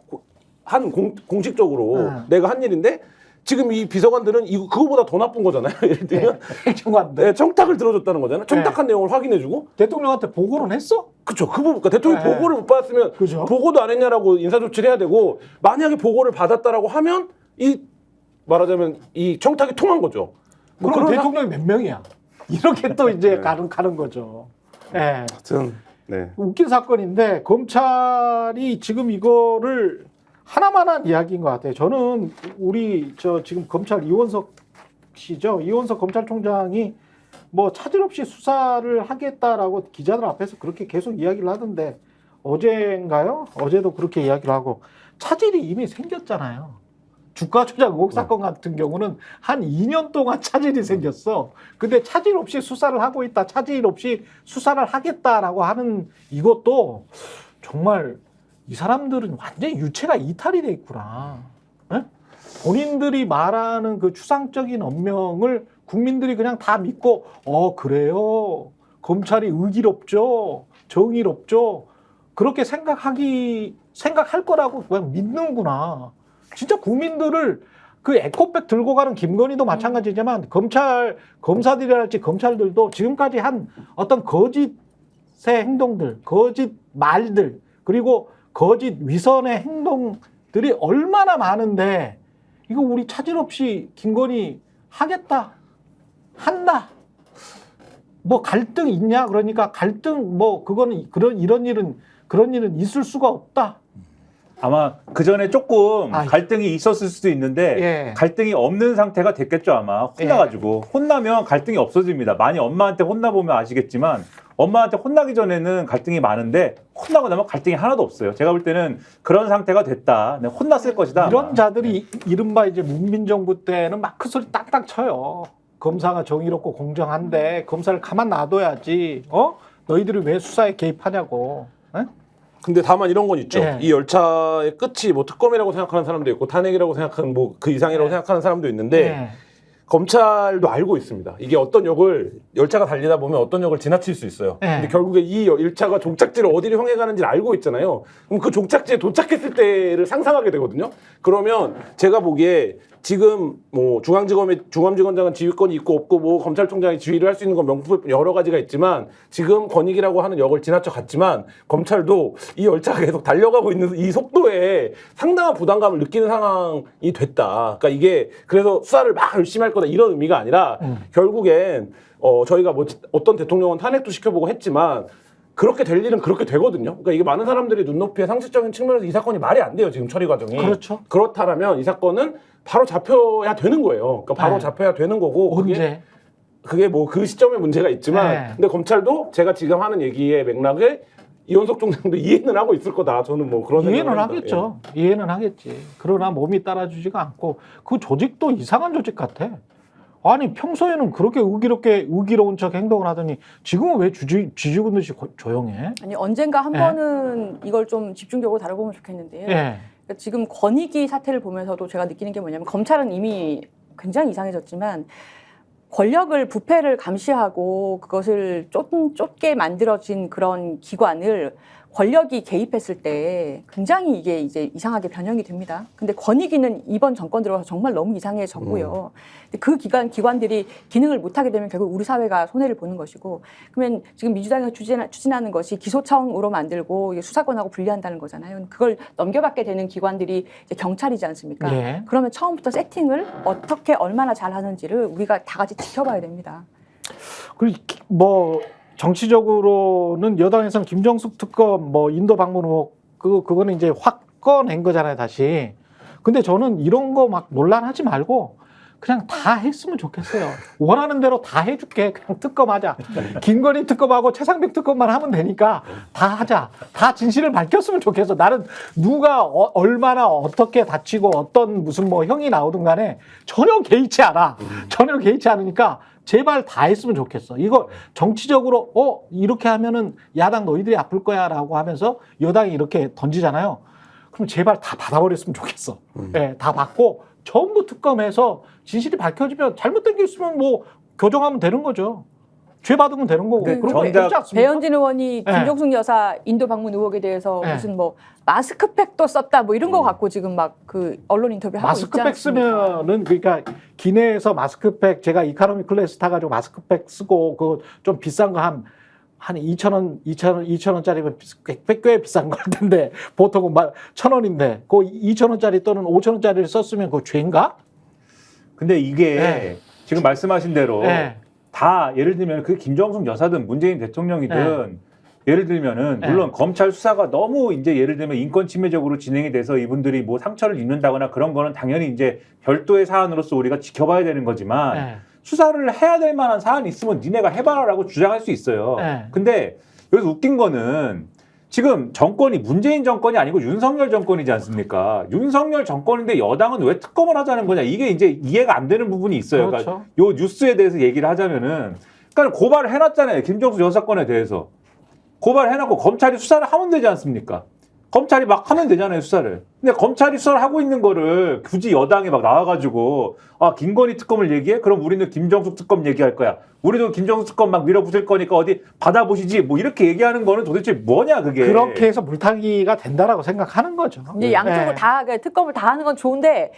한 공식적으로 내가 한 일인데 지금 이 비서관들은 그거보다 더 나쁜 거잖아요. 예를 들면 행정관들. 네, 청탁을 들어줬다는 거잖아요. 청탁한 내용을 확인해주고 대통령한테 보고는 했어? 그쵸. 그러니까 대통령이 네. 보고를 못 받았으면 그죠. 보고도 안 했냐라고 인사조치를 해야 되고 만약에 보고를 받았다라고 하면 말하자면 이 청탁이 통한 거죠. 뭐 그럼 그런 대통령이 몇 명이야? 이렇게 또 이제 가는 거죠. 예. 하여튼 네. 웃긴 사건인데 검찰이 지금 이거를 하나만한 이야기인 것 같아요. 저는 우리 지금 검찰 이원석 씨죠. 이원석 검찰총장이 뭐 차질 없이 수사를 하겠다라고 기자들 앞에서 그렇게 계속 이야기를 하던데 어제인가요? 어제도 그렇게 이야기를 하고 차질이 이미 생겼잖아요. 주가 조작 의혹 사건 같은 경우는 한 2년 동안 차질이 생겼어. 근데 차질 없이 수사를 하고 있다. 차질 없이 수사를 하겠다라고 하는 이것도 정말 이 사람들은 완전히 유체가 이탈이 돼 있구나. 예? 본인들이 말하는 그 추상적인 언명을 국민들이 그냥 다 믿고 그래요. 검찰이 의기롭죠. 정의롭죠. 그렇게 생각할 거라고 그냥 믿는구나. 진짜 국민들을 그 에코백 들고 가는 김건희도 마찬가지지만 검사들이랄지 검찰들도 지금까지 한 어떤 거짓의 행동들, 거짓 말들, 그리고 거짓 위선의 행동들이 얼마나 많은데 이거 우리 차질 없이 김건희 하겠다, 한다. 뭐 갈등 있냐? 그러니까 갈등 뭐 그거는 이런 일은 있을 수가 없다. 아마 그 전에 조금 아이. 갈등이 있었을 수도 있는데 예. 갈등이 없는 상태가 됐겠죠 아마. 혼나가지고 혼나면 갈등이 없어집니다. 많이 엄마한테 혼나보면 아시겠지만 엄마한테 혼나기 전에는 갈등이 많은데 혼나고 나면 갈등이 하나도 없어요. 제가 볼 때는 그런 상태가 됐다. 내가 혼났을 것이다. 이런 아마. 자들이 이른바 이제 문민정부 때는 막 큰 소리 딱딱 쳐요. 검사가 정의롭고 공정한데 검사를 가만 놔둬야지. 너희들이 왜 수사에 개입하냐고. 에? 근데 다만 이런 건 있죠. 예. 이 열차의 끝이 뭐 특검이라고 생각하는 사람도 있고 탄핵이라고 생각하는 뭐 그 이상이라고 생각하는 사람도 있는데 예. 검찰도 알고 있습니다. 이게 어떤 역을 열차가 달리다 보면 어떤 역을 지나칠 수 있어요. 네. 근데 결국에 이 열차가 종착지를 어디를 향해 가는지를 알고 있잖아요. 그럼 그 종착지에 도착했을 때를 상상하게 되거든요. 그러면 제가 보기에 지금 뭐 중앙지검장은 지휘권이 있고 없고 뭐 검찰총장이 지휘를 할 수 있는 건 명분 여러 가지가 있지만 지금 권익이라고 하는 역을 지나쳐 갔지만 검찰도 이 열차가 계속 달려가고 있는 이 속도에 상당한 부담감을 느끼는 상황이 됐다. 그러니까 이게 그래서 수사를 막 열심히 할 거다 이런 의미가 아니라 결국엔 저희가 뭐 어떤 대통령은 탄핵도 시켜보고 했지만 그렇게 될 일은 그렇게 되거든요. 그러니까 이게 많은 사람들이 눈높이의 상식적인 측면에서 이 사건이 말이 안 돼요. 지금 처리 과정이. 그렇죠. 그렇다면 이 사건은 바로 잡혀야 되는 거예요. 그러니까 바로 네. 잡혀야 되는 거고 언제? 그게 뭐 그 시점에 문제가 있지만 네. 근데 검찰도 제가 지금 하는 얘기의 맥락을 이원석 총장도 이해는 하고 있을 거다. 저는 뭐 그런 이해는 생각을 합니다. 하겠죠. 이해는 하겠지. 그러나 몸이 따라주지가 않고 그 조직도 이상한 조직 같아. 아니 평소에는 그렇게 의기로운 척 행동을 하더니 지금은 왜 쥐죽은 듯이 조용해? 아니 언젠가 한 예. 번은 이걸 좀 집중적으로 다뤄보면 좋겠는데요. 예. 그러니까 지금 권익위 사태를 보면서도 제가 느끼는 게 뭐냐면 검찰은 이미 굉장히 이상해졌지만 권력을 부패를 감시하고 그것을 쫓게 만들어진 그런 기관을 권력이 개입했을 때 굉장히 이게 이제 이상하게 변형이 됩니다. 근데 권익위는 이번 정권 들어서 정말 너무 이상해졌고요. 근데 그 기관들이 기능을 못하게 되면 결국 우리 사회가 손해를 보는 것이고, 그러면 지금 민주당에서 추진하는 것이 기소청으로 만들고 이게 수사권하고 분리한다는 거잖아요. 그걸 넘겨받게 되는 기관들이 이제 경찰이지 않습니까? 예. 그러면 처음부터 세팅을 어떻게 얼마나 잘 하는지를 우리가 다 같이 지켜봐야 됩니다. 그리고 뭐 정치적으로는 여당에서는 김정숙 특검, 뭐 인도 방문 의혹 그거는 이제 확 꺼낸 거잖아요, 다시. 근데 저는 이런 거 막 논란하지 말고 그냥 다 했으면 좋겠어요. 원하는 대로 다 해줄게. 그냥 특검하자. 김건희 특검하고 최상병 특검만 하면 되니까 다 하자. 다 진실을 밝혔으면 좋겠어. 나는 누가 얼마나 어떻게 다치고 어떤 무슨 뭐 형이 나오든 간에 전혀 개의치 않아. 전혀 개의치 않으니까 제발 다 했으면 좋겠어. 이거 정치적으로 이렇게 하면은 야당 너희들이 아플 거야라고 하면서 여당이 이렇게 던지잖아요. 그럼 제발 다 받아버렸으면 좋겠어. 네, 다 받고 전부 특검해서 진실이 밝혀지면 잘못된 게 있으면 뭐 교정하면 되는 거죠. 죄 받으면 되는 거고. 그 그런 거 정작 있지 않습니까? 배현진 의원이 네. 김정숙 여사 인도 방문 의혹에 대해서 네. 무슨 뭐 마스크팩도 썼다 뭐 이런 거 갖고 지금 막 그 언론 인터뷰 하고 있지 마스크팩 않습니까? 쓰면은 그러니까 기내에서 마스크팩 제가 이카노미 클래스 타가지고 마스크팩 쓰고 그 좀 비싼 거 한 2,000원짜리면 꽤 비싼 걸 텐데 보통은 막 1,000원인데 그 2,000원짜리 또는 5,000원짜리를 썼으면 그거 죄인가? 근데 이게 네. 지금 말씀하신 대로 네. 다 예를 들면 그 김정숙 여사든 문재인 대통령이든 예를 들면은 물론 검찰 수사가 너무 이제 예를 들면 인권 침해적으로 진행이 돼서 이분들이 뭐 상처를 입는다거나 그런 거는 당연히 이제 별도의 사안으로서 우리가 지켜봐야 되는 거지만 수사를 해야 될 만한 사안이 있으면 니네가 해봐라라고 주장할 수 있어요. 근데 여기서 웃긴 거는 지금 정권이 문재인 정권이 아니고 윤석열 정권이지 않습니까? 윤석열 정권인데 여당은 왜 특검을 하자는 거냐? 이게 이제 이해가 안 되는 부분이 있어요. 그렇죠. 그러니까 요 뉴스에 대해서 얘기를 하자면은 그러니까 고발을 해놨잖아요. 김정수 여사 건에 대해서. 고발을 해놓고 검찰이 수사를 하면 되지 않습니까? 검찰이 막 하면 되잖아요, 수사를. 근데 검찰이 수사를 하고 있는 거를 굳이 여당이 막 나와가지고 김건희 특검을 얘기해? 그럼 우리는 김정숙 특검 얘기할 거야. 우리도 김정숙 특검 막 밀어붙일 거니까 어디 받아보시지. 뭐 이렇게 얘기하는 거는 도대체 뭐냐, 그게. 그렇게 해서 물타기가 된다라고 생각하는 거죠. 이제 양쪽으로 다 특검을 다 하는 건 좋은데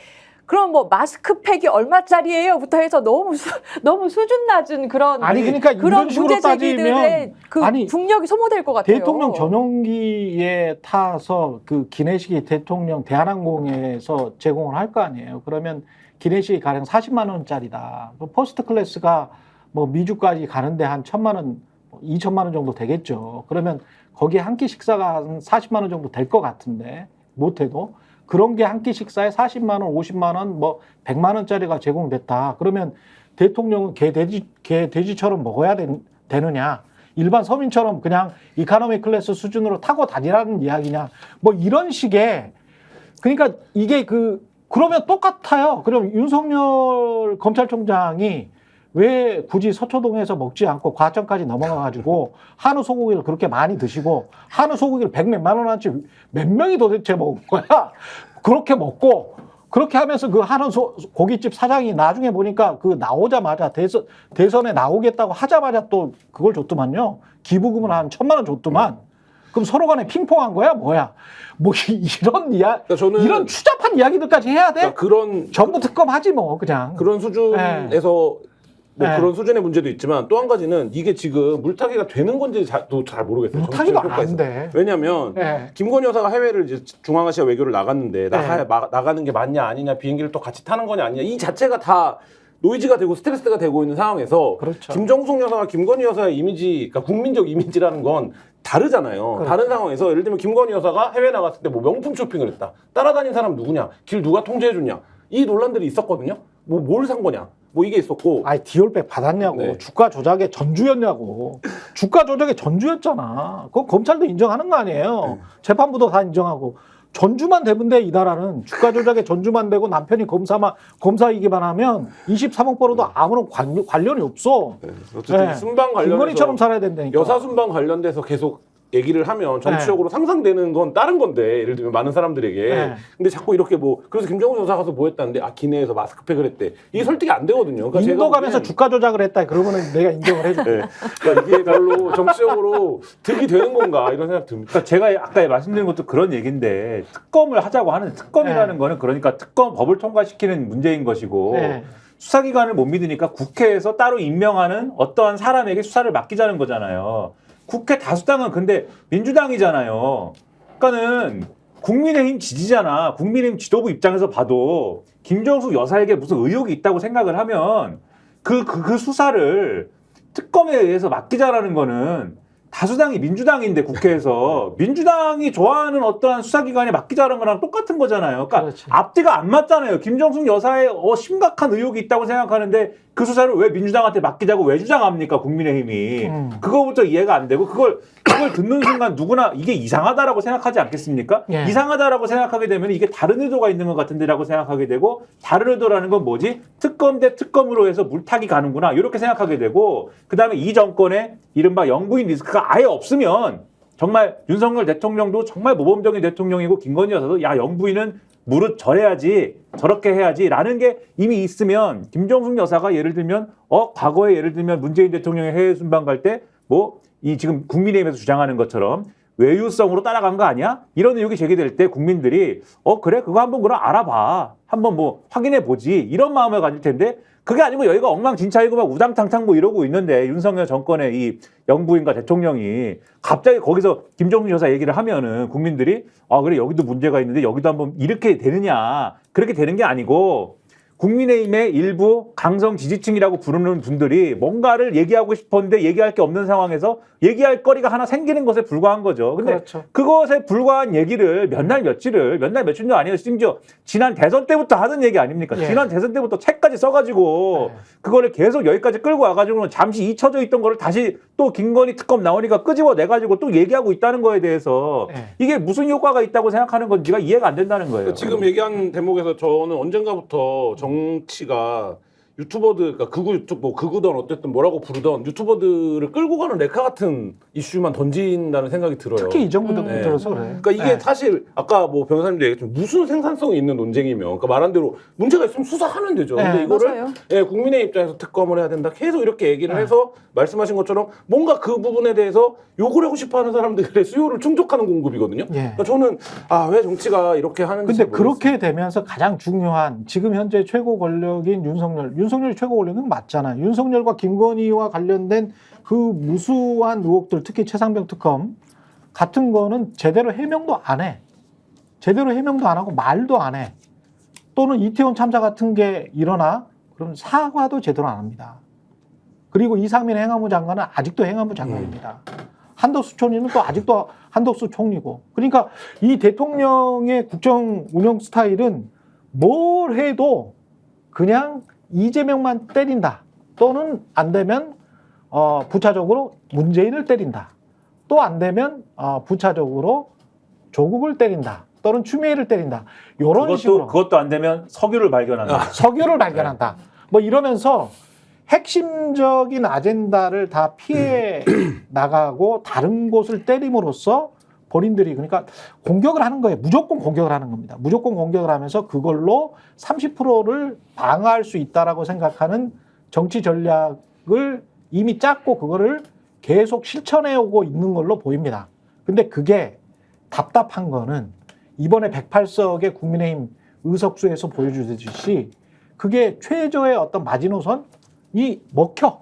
그럼 뭐 마스크팩이 얼마짜리예요?부터 해서 너무 수준 낮은 그런 아니 그러니까 이런 식으로 문제 제기들의 따지면 그 아니 국력이 소모될 것 같아요. 대통령 전용기에 타서 그 기내식이 대통령 대한항공에서 제공을 할 거 아니에요. 그러면 기내식이 가령 40만 원짜리다. 퍼스트 클래스가 뭐 미주까지 가는데 한 1,000만 원, 2,000만 원 정도 되겠죠. 그러면 거기에 한 끼 식사가 한 40만 원 정도 될 것 같은데 못해도 그런 게 한 끼 식사에 40만 원, 50만 원, 뭐 100만 원짜리가 제공됐다. 그러면 대통령은 개 돼지처럼 먹어야 되느냐? 일반 서민처럼 그냥 이카노미 클래스 수준으로 타고 다니라는 이야기냐? 뭐 이런 식의 그러니까 이게 그러면 똑같아요. 그럼 윤석열 검찰총장이 왜 굳이 서초동에서 먹지 않고 과천까지 넘어가가지고 한우 소고기를 그렇게 많이 드시고 한우 소고기를 100몇만 원어치 몇 명이 도대체 먹을 거야? 그렇게 먹고 그렇게 하면서 그 한우 고깃집 사장이 나중에 보니까 그 나오자마자 대선에 나오겠다고 하자마자 또 그걸 줬더만요. 기부금을 한 1,000만 원 줬더만. 그럼 서로 간에 핑퐁한 거야? 뭐야? 뭐 이런 그러니까 저는 이런 추잡한 이야기들까지 해야 돼? 그러니까 전부 특검하지 뭐 그냥. 그런 수준에서 뭐 네. 그런 수준의 문제도 있지만 또 한 가지는 이게 지금 물타기가 되는 건지 잘 모르겠어요. 물타기도 정치적 효과에서. 안 돼. 왜냐하면 네. 김건희 여사가 해외를 이제 중앙아시아 외교를 나갔는데 네. 나가는 게 맞냐 아니냐 비행기를 또 같이 타는 거냐 아니냐 이 자체가 다 노이즈가 되고 스트레스가 되고 있는 상황에서 그렇죠. 김정숙 여사와 김건희 여사의 이미지, 그러니까 국민적 이미지라는 건 다르잖아요. 그렇죠. 다른 상황에서 예를 들면 김건희 여사가 해외 나갔을 때 뭐 명품 쇼핑을 했다. 따라다닌 사람 누구냐? 길 누가 통제해줬냐? 이 논란들이 있었거든요. 뭐 뭘 산 거냐? 뭐 이게 있었고. 아니 디올백 받았냐고. 네. 주가 조작의 전주였냐고. 주가 조작의 전주였잖아. 그건 검찰도 인정하는 거 아니에요. 재판부도 다 인정하고. 전주만 되면 돼, 이 나라는. 주가 조작의 전주만 되고 남편이 검사이기만 하면 23억 벌어도 아무런 관련이 없어. 네. 어쨌든 네. 순방 관련해서 김건희처럼 살아야 된다니까. 여사 순방 관련돼서 계속 얘기를 하면 정치적으로 상상되는 건 다른 건데 예를 들면 많은 사람들에게 네. 근데 자꾸 이렇게 뭐 그래서 김정은 여사 가서 뭐 했다는데 기내에서 마스크팩을 했대 이게 설득이 안 되거든요. 그러니까 인도 제가 가면서 보기엔 주가 조작을 했다. 그러면은 내가 인정을 해줄게. 네. 그러니까 이게 별로 정치적으로 득이 되는 건가 이런 생각 듭니다. 그러니까 제가 아까 말씀드린 것도 그런 얘기인데 특검을 하자고 하는 특검이라는 거는 그러니까 특검 법을 통과시키는 문제인 것이고 네. 수사기관을 못 믿으니까 국회에서 따로 임명하는 어떠한 사람에게 수사를 맡기자는 거잖아요. 국회 다수당은 근데 민주당이잖아요. 그러니까는 국민의힘 지지잖아. 국민의힘 지도부 입장에서 봐도 김정숙 여사에게 무슨 의혹이 있다고 생각을 하면 그 수사를 특검에 의해서 맡기자라는 거는 다수당이 민주당인데 국회에서 민주당이 좋아하는 어떠한 수사기관에 맡기자는 거랑 똑같은 거잖아요. 그러니까 그렇지. 앞뒤가 안 맞잖아요. 김정숙 여사의 심각한 의혹이 있다고 생각하는데 그 수사를 왜 민주당한테 맡기자고 왜 주장합니까? 국민의힘이. 그거부터 이해가 안 되고 그걸 듣는 순간 누구나 이게 이상하다라고 생각하지 않겠습니까? 예. 이상하다라고 생각하게 되면 이게 다른 의도가 있는 것 같은데라고 생각하게 되고 다른 의도라는 건 뭐지? 특검 대 특검으로 해서 물타기 가는구나 이렇게 생각하게 되고 그다음에 이 정권에 이른바 영부인 리스크가 아예 없으면 정말 윤석열 대통령도 정말 모범적인 대통령이고 김건희 여사도 야 영부인은 무릇 절해야지 저렇게 해야지라는 게 이미 있으면 김정숙 여사가 예를 들면 과거에 예를 들면 문재인 대통령이 해외 순방 갈 때 뭐 이 지금 국민의힘에서 주장하는 것처럼 외유성으로 따라간 거 아니야? 이런 의혹이 제기될 때 국민들이 그래 그거 한번 그럼 알아봐 한번 뭐 확인해 보지 이런 마음을 가질 텐데 그게 아니고 여기가 엉망진창이고 막 우당탕탕 뭐 이러고 있는데 윤석열 정권의 이 영부인과 대통령이 갑자기 거기서 김정숙 여사 얘기를 하면은 국민들이 그래 여기도 문제가 있는데 여기도 한번 이렇게 되느냐 그렇게 되는 게 아니고 국민의힘의 일부 강성 지지층이라고 부르는 분들이 뭔가를 얘기하고 싶었는데 얘기할 게 없는 상황에서 얘기할 거리가 하나 생기는 것에 불과한 거죠. 근데 그렇죠. 그것에 불과한 얘기를 몇 날 며칠도 아니에요. 심지어 지난 대선 때부터 하던 얘기 아닙니까? 예. 지난 대선 때부터 책까지 써가지고 예. 그거를 계속 여기까지 끌고 와가지고 잠시 잊혀져 있던 거를 다시 또 김건희 특검 나오니까 끄집어내가지고 또 얘기하고 있다는 거에 대해서 예. 이게 무슨 효과가 있다고 생각하는 건지가 이해가 안 된다는 거예요. 지금 얘기한 대목에서 저는 언젠가부터 정치가 유튜버들, 그러니까 극우 유튜브, 뭐 극우든 어쨌든 뭐라고 부르던 유튜버들을 끌고 가는 레카 같은 이슈만 던진다는 생각이 들어요. 특히 이 정부 네. 들어서 그래. 그러니까 이게 네. 사실 아까 뭐 변호사님도 얘기했지만 무슨 생산성이 있는 논쟁이면, 그러니까 말한 대로 문제가 있으면 수사하면 되죠. 네. 근데 이거를 맞아요. 국민의 입장에서 특검을 해야 된다. 계속 이렇게 얘기를 네. 해서 말씀하신 것처럼 뭔가 그 부분에 대해서 욕을 하고 싶어하는 사람들의 수요를 충족하는 공급이거든요. 예. 그러니까 저는 왜 정치가 이렇게 하는지 근데 잘 모르겠어요. 그렇게 되면서 가장 중요한 지금 현재 최고 권력인 윤석열이 최고 권력은 맞잖아요. 윤석열과 김건희와 관련된 그 무수한 의혹들, 특히 최상병 특검 같은 거는 제대로 해명도 안 해. 제대로 해명도 안 하고 말도 안 해. 또는 이태원 참사 같은 게 일어나 그럼 사과도 제대로 안 합니다. 그리고 이상민 행안부 장관은 아직도 행안부 장관입니다. 한덕수 총리는 또 아직도 한덕수 총리고. 그러니까 이 대통령의 국정 운영 스타일은 뭘 해도 그냥 이재명만 때린다. 또는 안 되면 부차적으로 문재인을 때린다. 또 안 되면 부차적으로 조국을 때린다. 또는 추미애를 때린다. 이런 식으로 그것도 안 되면 석유를 발견한다. 석유를 발견한다. 뭐 이러면서 핵심적인 아젠다를 다 피해 나가고 다른 곳을 때림으로써 본인들이 그러니까 공격을 하는 거예요. 무조건 공격을 하는 겁니다. 무조건 공격을 하면서 그걸로 30%를 방어할 수 있다라고 생각하는 정치 전략을 이미 짰고 그거를 계속 실천해 오고 있는 걸로 보입니다. 근데 그게 답답한 거는 이번에 108석의 국민의힘 의석수에서 보여주듯이 그게 최저의 어떤 마지노선이 먹혀.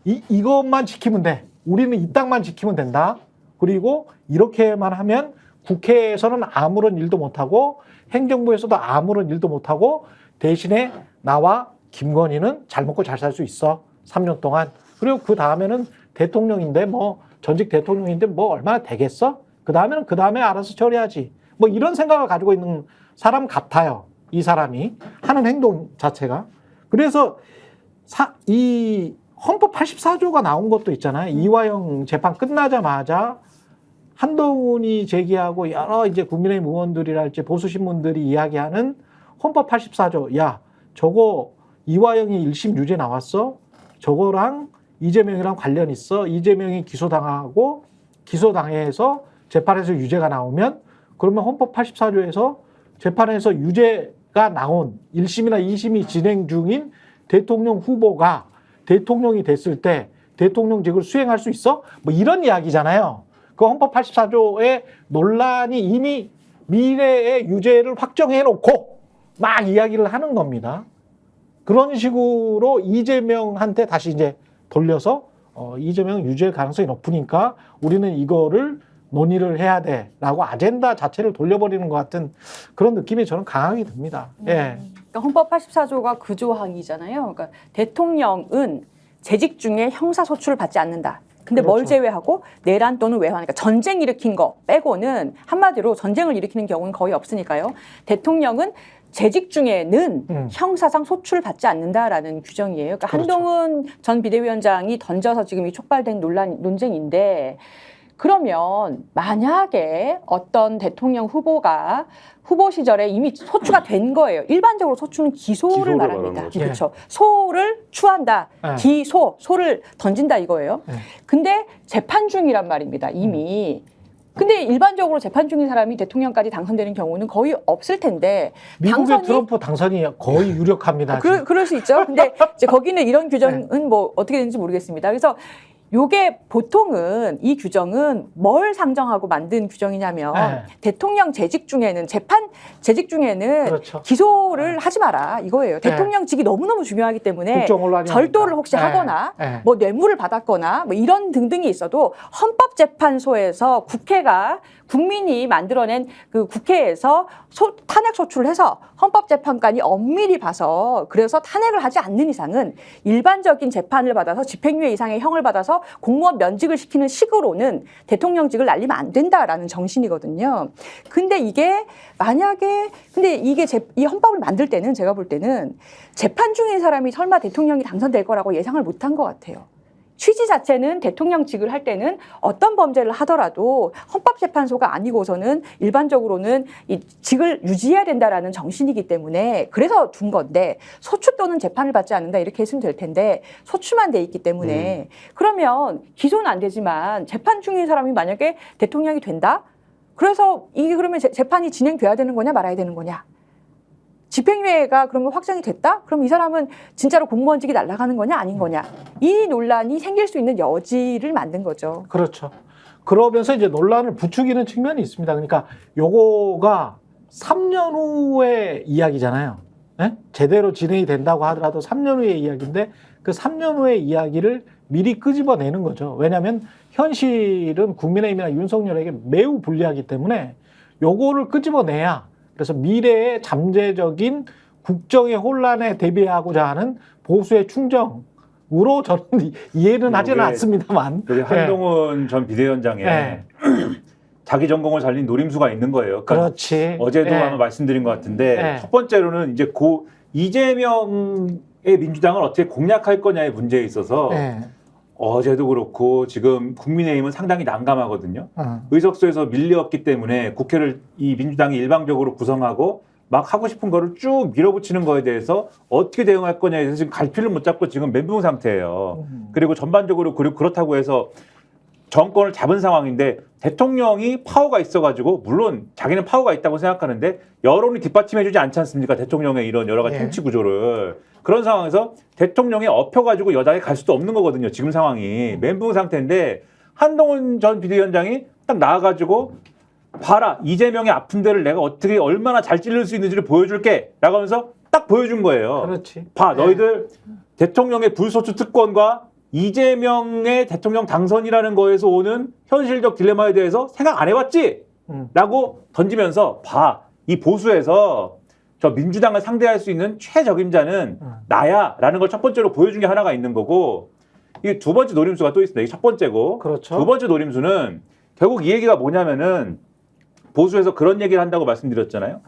이것만 지키면 돼. 우리는 이 땅만 지키면 된다. 그리고 이렇게만 하면 국회에서는 아무런 일도 못하고 행정부에서도 아무런 일도 못하고 대신에 나와 김건희는 잘 먹고 잘 살 수 있어. 3년 동안. 그리고 그 다음에는 대통령인데 뭐 전직 대통령인데 뭐 얼마나 되겠어? 그 다음에 알아서 처리하지. 뭐 이런 생각을 가지고 있는 사람 같아요. 이 사람이 하는 행동 자체가. 그래서 이 헌법 84조가 나온 것도 있잖아요. 이화영 재판 끝나자마자 한동훈이 제기하고 여러 이제 국민의힘 의원들이랄지 보수 신문들이 이야기하는 헌법 84조. 야, 저거 이화영이 1심 유죄 나왔어. 저거랑 이재명이랑 관련 있어. 이재명이 기소당해서 재판에서 유죄가 나오면 그러면 헌법 84조에서 재판에서 유죄가 나온 1심이나 2심이 진행 중인 대통령 후보가 대통령이 됐을 때 대통령직을 수행할 수 있어? 뭐 이런 이야기잖아요. 그 헌법 84조의 논란이 이미 미래의 유죄를 확정해 놓고 막 이야기를 하는 겁니다. 그런 식으로 이재명한테 다시 이제 돌려서 이재명 유죄 가능성이 높으니까 우리는 이거를 논의를 해야 돼라고 아젠다 자체를 돌려버리는 것 같은 그런 느낌이 저는 강하게 듭니다. 예. 그러니까 헌법 84조가 그 조항이잖아요. 그러니까 대통령은 재직 중에 형사소출을 받지 않는다. 근데 뭘 그렇죠. 제외하고 내란 또는 외환, 그러니까 전쟁 일으킨 거 빼고는 한마디로 전쟁을 일으키는 경우는 거의 없으니까요. 대통령은 재직 중에는 형사상 소출을 받지 않는다라는 규정이에요. 그러니까 그렇죠. 한동훈 전 비대위원장이 던져서 지금 이 촉발된 논쟁인데 그러면 만약에 어떤 대통령 후보가 후보 시절에 이미 소추가 된 거예요. 일반적으로 소추는 기소를 기소를 말합니다. 말하는 거죠. 그렇죠. 소를 추한다. 네. 소를 던진다 이거예요. 네. 근데 재판 중이란 말입니다. 이미. 근데 일반적으로 재판 중인 사람이 대통령까지 당선되는 경우는 거의 없을 텐데 미국의 트럼프 당선이 거의 유력합니다. 지금. 그럴 수 있죠. 근데 이제 거기는 이런 규정은 뭐 어떻게 되는지 모르겠습니다. 그래서 요게 보통은 이 규정은 뭘 상정하고 만든 규정이냐면 네. 대통령 재직 중에는 재직 중에는 그렇죠. 기소를 하지 마라 이거예요. 대통령직이 너무너무 중요하기 때문에 국정혼란이 절도를 아닌가. 혹시 하거나 네. 뭐 뇌물을 받았거나 뭐 이런 등등이 있어도 헌법재판소에서 국회가 국민이 만들어낸 그 국회에서 탄핵 소추를 해서 헌법재판관이 엄밀히 봐서 그래서 탄핵을 하지 않는 이상은 일반적인 재판을 받아서 집행유예 이상의 형을 받아서 공무원 면직을 시키는 식으로는 대통령직을 날리면 안 된다라는 정신이거든요. 근데 이게 만약에 이 헌법을 만들 때는 제가 볼 때는 재판 중인 사람이 설마 대통령이 당선될 거라고 예상을 못한 것 같아요. 취지 자체는 대통령직을 할 때는 어떤 범죄를 하더라도 헌법재판소가 아니고서는 일반적으로는 이 직을 유지해야 된다라는 정신이기 때문에 그래서 둔 건데 소추 또는 재판을 받지 않는다 이렇게 했으면 될 텐데 소추만 돼 있기 때문에 그러면 기소는 안 되지만 재판 중인 사람이 만약에 대통령이 된다? 그래서 이게 그러면 재판이 진행돼야 되는 거냐 말아야 되는 거냐? 집행유예가 그러면 확정이 됐다? 그럼 이 사람은 진짜로 공무원직이 날아가는 거냐 아닌 거냐? 이 논란이 생길 수 있는 여지를 만든 거죠. 그렇죠. 그러면서 이제 논란을 부추기는 측면이 있습니다. 그러니까 요거가 3년 후의 이야기잖아요. 예? 제대로 진행이 된다고 하더라도 3년 후의 이야기인데 그 3년 후의 이야기를 미리 끄집어내는 거죠. 왜냐하면 현실은 국민의힘이나 윤석열에게 매우 불리하기 때문에 요거를 끄집어내야 그래서 미래의 잠재적인 국정의 혼란에 대비하고자 하는 보수의 충정으로 저는 이해는 하지는 않습니다만. 우리 한동훈 전 비대위원장의 네. 자기 전공을 살린 노림수가 있는 거예요. 그러니까 그렇지. 어제도 네. 아마 말씀드린 것 같은데 네. 첫 번째로는 이제 이재명의 민주당을 어떻게 공략할 거냐의 문제에 있어서 네. 어제도 그렇고 지금 국민의힘은 상당히 난감하거든요. 의석수에서 밀려왔기 때문에 국회를 이 민주당이 일방적으로 구성하고 막 하고 싶은 거를 쭉 밀어붙이는 거에 대해서 어떻게 대응할 거냐에 대해서 지금 갈피를 못 잡고 지금 멘붕 상태예요. 그리고 전반적으로 그렇다고 해서 정권을 잡은 상황인데 대통령이 파워가 있어가지고 물론 자기는 파워가 있다고 생각하는데 여론이 뒷받침해주지 않지 않습니까? 대통령의 이런 여러 가지 예. 통치 구조를. 그런 상황에서 대통령이 엎혀가지고 여당에 갈 수도 없는 거거든요. 지금 상황이. 멘붕 상태인데 한동훈 전 비대위원장이 딱 나와가지고 봐라. 이재명의 아픈 데를 내가 어떻게 얼마나 잘 찔릴 수 있는지를 보여줄게. 라고 하면서 딱 보여준 거예요. 그렇지. 봐. 너희들 대통령의 불소추 특권과 이재명의 대통령 당선이라는 거에서 오는 현실적 딜레마에 대해서 생각 안 해봤지? 라고 던지면서 봐. 이 보수에서 저 민주당을 상대할 수 있는 최적임자는 나야 라는 걸 첫 번째로 보여준 게 하나가 있는 거고 이게 두 번째 노림수가 또 있습니다. 이게 첫 번째고 그렇죠. 두 번째 노림수는 결국 이 얘기가 뭐냐면은 보수에서 그런 얘기를 한다고 말씀드렸잖아요.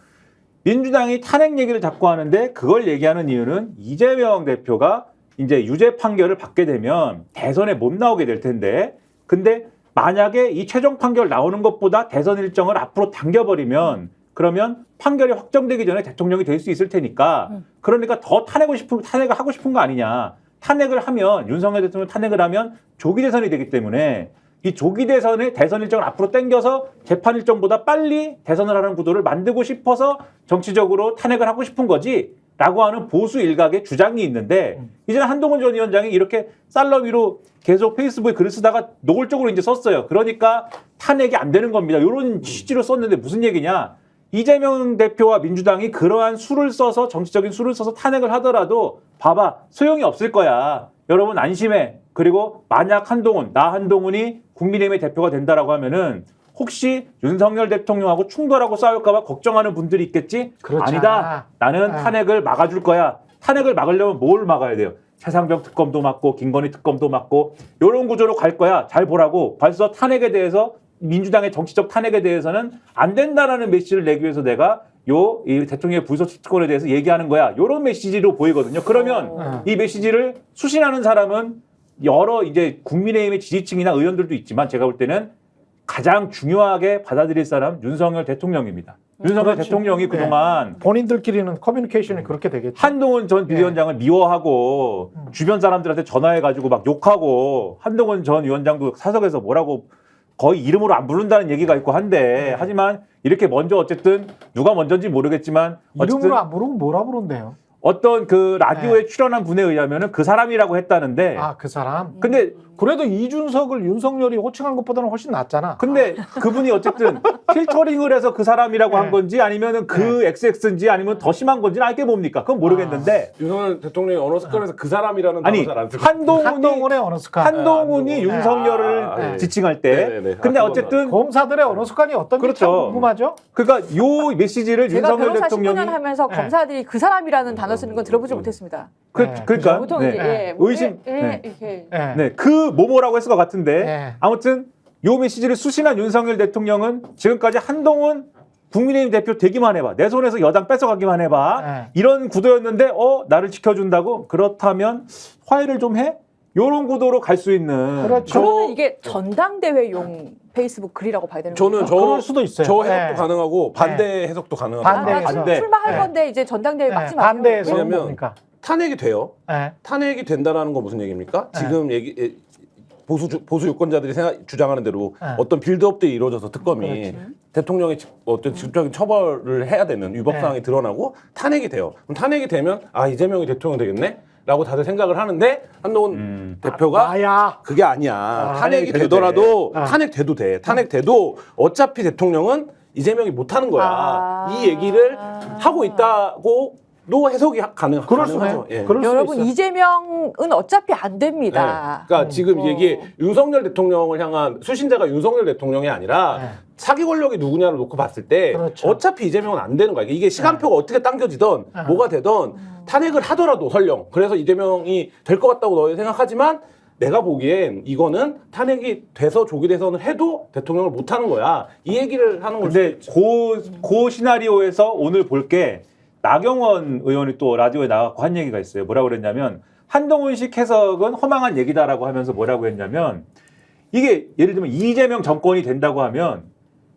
민주당이 탄핵 얘기를 자꾸 하는데 그걸 얘기하는 이유는 이재명 대표가 이제 유죄 판결을 받게 되면 대선에 못 나오게 될 텐데 근데 만약에 이 최종 판결 나오는 것보다 대선 일정을 앞으로 당겨버리면 그러면 판결이 확정되기 전에 대통령이 될 수 있을 테니까 그러니까 더 탄핵을 하고 싶은 거 아니냐. 탄핵을 하면 윤석열 대통령 탄핵을 하면 조기 대선이 되기 때문에 이 조기 대선의 대선 일정을 앞으로 당겨서 재판 일정보다 빨리 대선을 하는 구도를 만들고 싶어서 정치적으로 탄핵을 하고 싶은 거지 라고 하는 보수 일각의 주장이 있는데 이제는 한동훈 전 위원장이 이렇게 쌀러위로 계속 페이스북에 글을 쓰다가 노골적으로 이제 썼어요. 그러니까 탄핵이 안 되는 겁니다. 이런 취지로 썼는데 무슨 얘기냐. 이재명 대표와 민주당이 그러한 수를 써서 정치적인 수를 써서 탄핵을 하더라도 봐봐 소용이 없을 거야. 여러분 안심해. 그리고 만약 나 한동훈이 국민의힘의 대표가 된다라고 하면은 혹시 윤석열 대통령하고 충돌하고 싸울까 봐 걱정하는 분들이 있겠지? 그렇지 아니다. 나는 아. 탄핵을 막아줄 거야. 탄핵을 막으려면 뭘 막아야 돼요? 최상병 특검도 맡고 김건희 특검도 맡고 이런 구조로 갈 거야. 잘 보라고. 벌써 탄핵에 대해서 민주당의 정치적 탄핵에 대해서는 안 된다라는 메시지를 내기 위해서 내가 이 대통령의 불소추 특권에 대해서 얘기하는 거야. 이런 메시지로 보이거든요. 그러면 이 메시지를 수신하는 사람은 여러 이제 국민의힘의 지지층이나 의원들도 있지만 제가 볼 때는 가장 중요하게 받아들일 사람 윤석열 대통령입니다. 윤석열 그렇지. 대통령이 그동안 본인들끼리는 커뮤니케이션이 그렇게 되겠죠. 한동훈 전 비대위원장을 미워하고 주변 사람들한테 전화해가지고 막 욕하고 한동훈 전 위원장도 사석에서 뭐라고 거의 이름으로 안 부른다는 얘기가 있고 한데 하지만 이렇게 먼저 어쨌든 누가 먼저인지 모르겠지만 어쨌든 이름으로 안 부르고 뭐라 부른대요? 어떤 그 라디오에 출연한 분에 의하면은 그 사람이라고 했다는데 아, 그 사람? 근데 그래도 이준석을 윤석열이 호칭한 것보다는 훨씬 낫잖아. 근데 그분이 어쨌든 필터링을 해서 그 사람이라고 한 건지 아니면은 그 XX인지 아니면 더 심한 건지는 알게 뭡니까? 그건 모르겠는데 윤석열 대통령이 언어 습관에서 그 사람이라는 아니 단어 잘안 쓰고 한동훈의 언어 습관. 한동훈이 윤석열을 네. 지칭할 때 네네네. 근데 아, 어쨌든 검사들의 언어 습관이 어떤지 그렇죠. 참 궁금하죠? 그러니까 요 메시지를 제가 윤석열 변호사 19년 대통령이 하면서 네. 검사들이 그 사람이라는 단어 쓰는 건 들어보지 못했습니다. 그러니까 보통 네. 이제 예, 의심 이렇게 네. 네, 그 뭐뭐라고 했을 것 같은데 네. 아무튼 요 메시지를 수신한 윤석열 대통령은 지금까지 한동훈 국민의힘 대표 되기만 해봐. 내 손에서 여당 뺏어가기만 해봐. 네. 이런 구도였는데 나를 지켜준다고? 그렇다면 화해를 좀 해? 요런 구도로 갈 수 있는 그렇죠. 그러면 이게 전당대회용 페이스북 글이라고 봐야 되는 저는 거죠? 그럴 수도 있어요. 저 해석도 네. 가능하고 반대 해석도 가능하다. 반대 해석. 반대. 출마할 네. 건데 이제 전당대회 네, 막지 마세요. 반대에서 왜냐면 뭡니까? 탄핵이 돼요. 네. 탄핵이 된다라는 건 무슨 얘기입니까? 네. 지금 보수 유권자들이 주장하는 대로 네. 어떤 빌드업들이 이루어져서 특검이 그렇지. 대통령의 어떤 직접적인 처벌을 해야 되는 위법 네. 사항이 드러나고 탄핵이 돼요. 그럼 탄핵이 되면 이재명이 대통령 되겠네? 라고 다들 생각을 하는데 한동훈 대표가 아야. 그게 아니야. 탄핵이 탄핵이 돼도 되더라도 돼. 탄핵돼도 돼. 탄핵돼도 어차피 대통령은 이재명이 못하는 거야. 이 얘기를 하고 있다고도 해석이 그럴 수 가능하죠. 네. 예. 그럴 수도 여러분 있어요. 이재명은 어차피 안 됩니다. 네. 그러니까 지금 어. 이게 윤석열 대통령을 향한 수신자가 윤석열 대통령이 아니라 네. 사기 권력이 누구냐를 놓고 봤을 때 그렇죠. 어차피 이재명은 안 되는 거야. 이게 시간표가 어떻게 당겨지던 네. 뭐가 되던 탄핵을 하더라도 설령 그래서 이재명이 될 것 같다고 너희 생각하지만 내가 보기엔 이거는 탄핵이 돼서 조기 대선을 해도 대통령을 못 하는 거야. 이 얘기를 하는 근데 거지. 그 시나리오에서 오늘 볼 게 나경원 의원이 또 라디오에 나가고 한 얘기가 있어요. 뭐라고 그랬냐면 한동훈식 해석은 허망한 얘기다라고 하면서 뭐라고 했냐면 이게 예를 들면 이재명 정권이 된다고 하면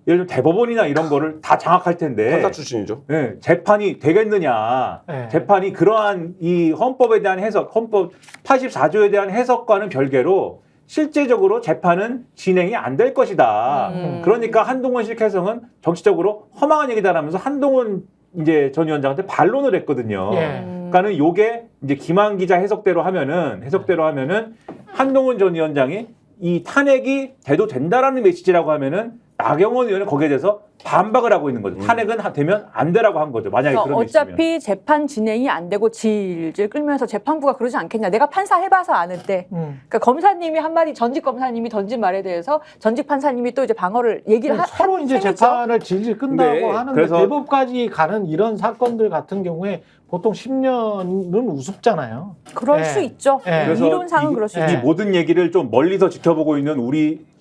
예를 들면 대법원이나 이런 거를 다 장악할 텐데 판사 출신이죠. 네, 재판이 되겠느냐. 네. 재판이 그러한 이 헌법에 대한 해석, 헌법 84조에 대한 해석과는 별개로 실제적으로 재판은 진행이 안 될 것이다. 그러니까 한동훈식 해석은 정치적으로 허망한 얘기다라면서 한동훈 이제 전 위원장한테 반론을 했거든요. 예. 그러니까는 요게 이제 김한 기자 해석대로 하면은 한동훈 전 위원장이 이 탄핵이 돼도 된다라는 메시지라고 하면은 나경원 의원은 거기에 대해서 반박을 하고 있는 거죠. 탄핵은 되면 안 되라고 한 거죠. 만약에 그러니까 그런 메시지면. 어차피 재판 진행이 안 되고 질질 끌면서 재판부가 그러지 않겠냐. 내가 판사 해봐서 아는데. 그러니까 검사님이 한마디 전직 검사님이 던진 말에 대해서 전직 판사님이 또 이제 방어를 얘기를 서로 이제 셈이죠. 재판을 질질 끈다고 네. 하는데 그래서- 대법까지 가는 이런 사건들 같은 경우에 보통 10년은 우습잖아요. 그럴 네. 수 있죠. 네. 그래서 이론상은 그럴 수 네. 있죠. 이 모든 얘기를 좀 멀리서 지켜보고 있는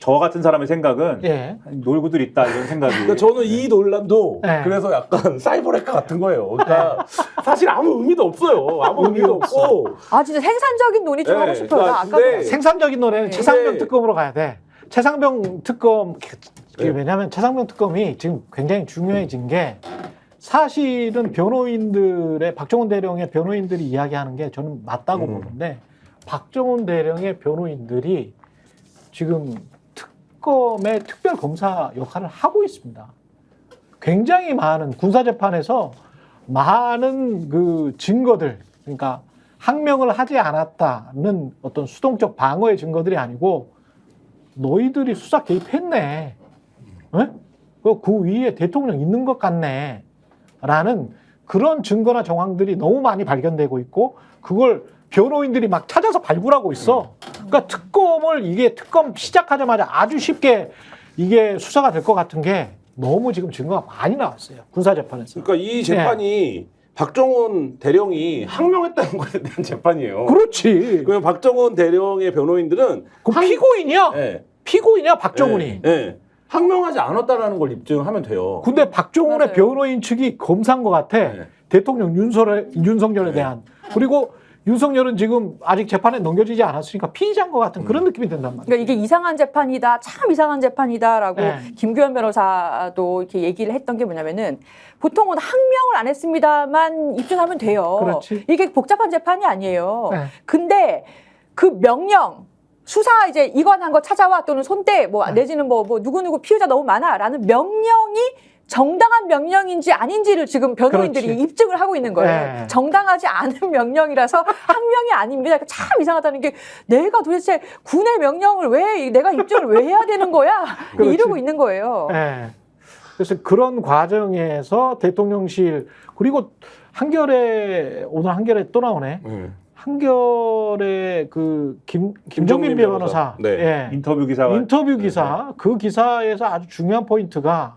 저 같은 사람의 생각은 예. 놀고들 있다 이런 생각이. 그러니까 저는 이 논란도 네. 그래서 약간 사이버레카 같은 거예요. 그러니까 사실 아무 의미도 없어요. 아무 의미도 없고. 아 진짜 생산적인 논의 좀 네, 하고 싶어요. 나 그러니까 아까 근데- 생산적인 노래는 네. 최상병 네. 특검으로 가야 돼. 최상병 특검 네. 왜냐하면 최상병 특검이 지금 굉장히 중요해진 게 사실은 변호인들의 박정훈 대령의 변호인들이 이야기하는 게 저는 맞다고 보는데 박정훈 대령의 변호인들이 지금 특검의 특별 검사 역할을 하고 있습니다. 굉장히 많은 군사재판에서 많은 그 증거들, 그러니까 항명을 하지 않았다는 어떤 수동적 방어의 증거들이 아니고 너희들이 수사 개입했네. 에? 그 위에 대통령 있는 것 같네. 라는 그런 증거나 정황들이 너무 많이 발견되고 있고 그걸 변호인들이 막 찾아서 발굴하고 있어. 그러니까 특검 시작하자마자 아주 쉽게 이게 수사가 될 것 같은 게 너무 지금 증거가 많이 나왔어요. 군사재판에서. 그러니까 이 재판이 박정훈 대령이 항명했다는 것에 대한 재판이에요. 그렇지. 그러면 박정훈 대령의 변호인들은 그 피고인이야. 예, 피고인이야 박정훈이. 예, 예. 항명하지 않았다라는 걸 입증하면 돼요. 근데 박정훈의 맞아요. 변호인 측이 검사인 것 같아. 네. 대통령 윤석열에 대한. 그리고 윤석열은 지금 아직 재판에 넘겨지지 않았으니까 피의자인 것 같은 그런 느낌이 든단 말이야. 그러니까 이게 이상한 재판이다, 참 이상한 재판이다라고 네. 김규현 변호사도 이렇게 얘기를 했던 게 뭐냐면은 보통은 항명을 안 했습니다만 입증하면 돼요. 그렇지. 이게 복잡한 재판이 아니에요. 네. 근데 그 명령 수사 이제 이관한 거 찾아와 또는 손대 뭐 내지는 뭐 누구누구 피의자 너무 많아라는 명령이 정당한 명령인지 아닌지를 지금 변호인들이 그렇지. 입증을 하고 있는 거예요. 네. 정당하지 않은 명령이라서 항명이 아닙니다. 그러니까 참 이상하다는 게 내가 도대체 군의 명령을 왜 내가 입증을 왜 해야 되는 거야? 그렇지. 이러고 있는 거예요. 예. 그래서 그런 과정에서 대통령실 그리고 오늘 한겨레 또 나오네. 한겨레 그 김정민 변호사 네. 예. 인터뷰 기사가 인터뷰 기사 그 기사에서 아주 중요한 포인트가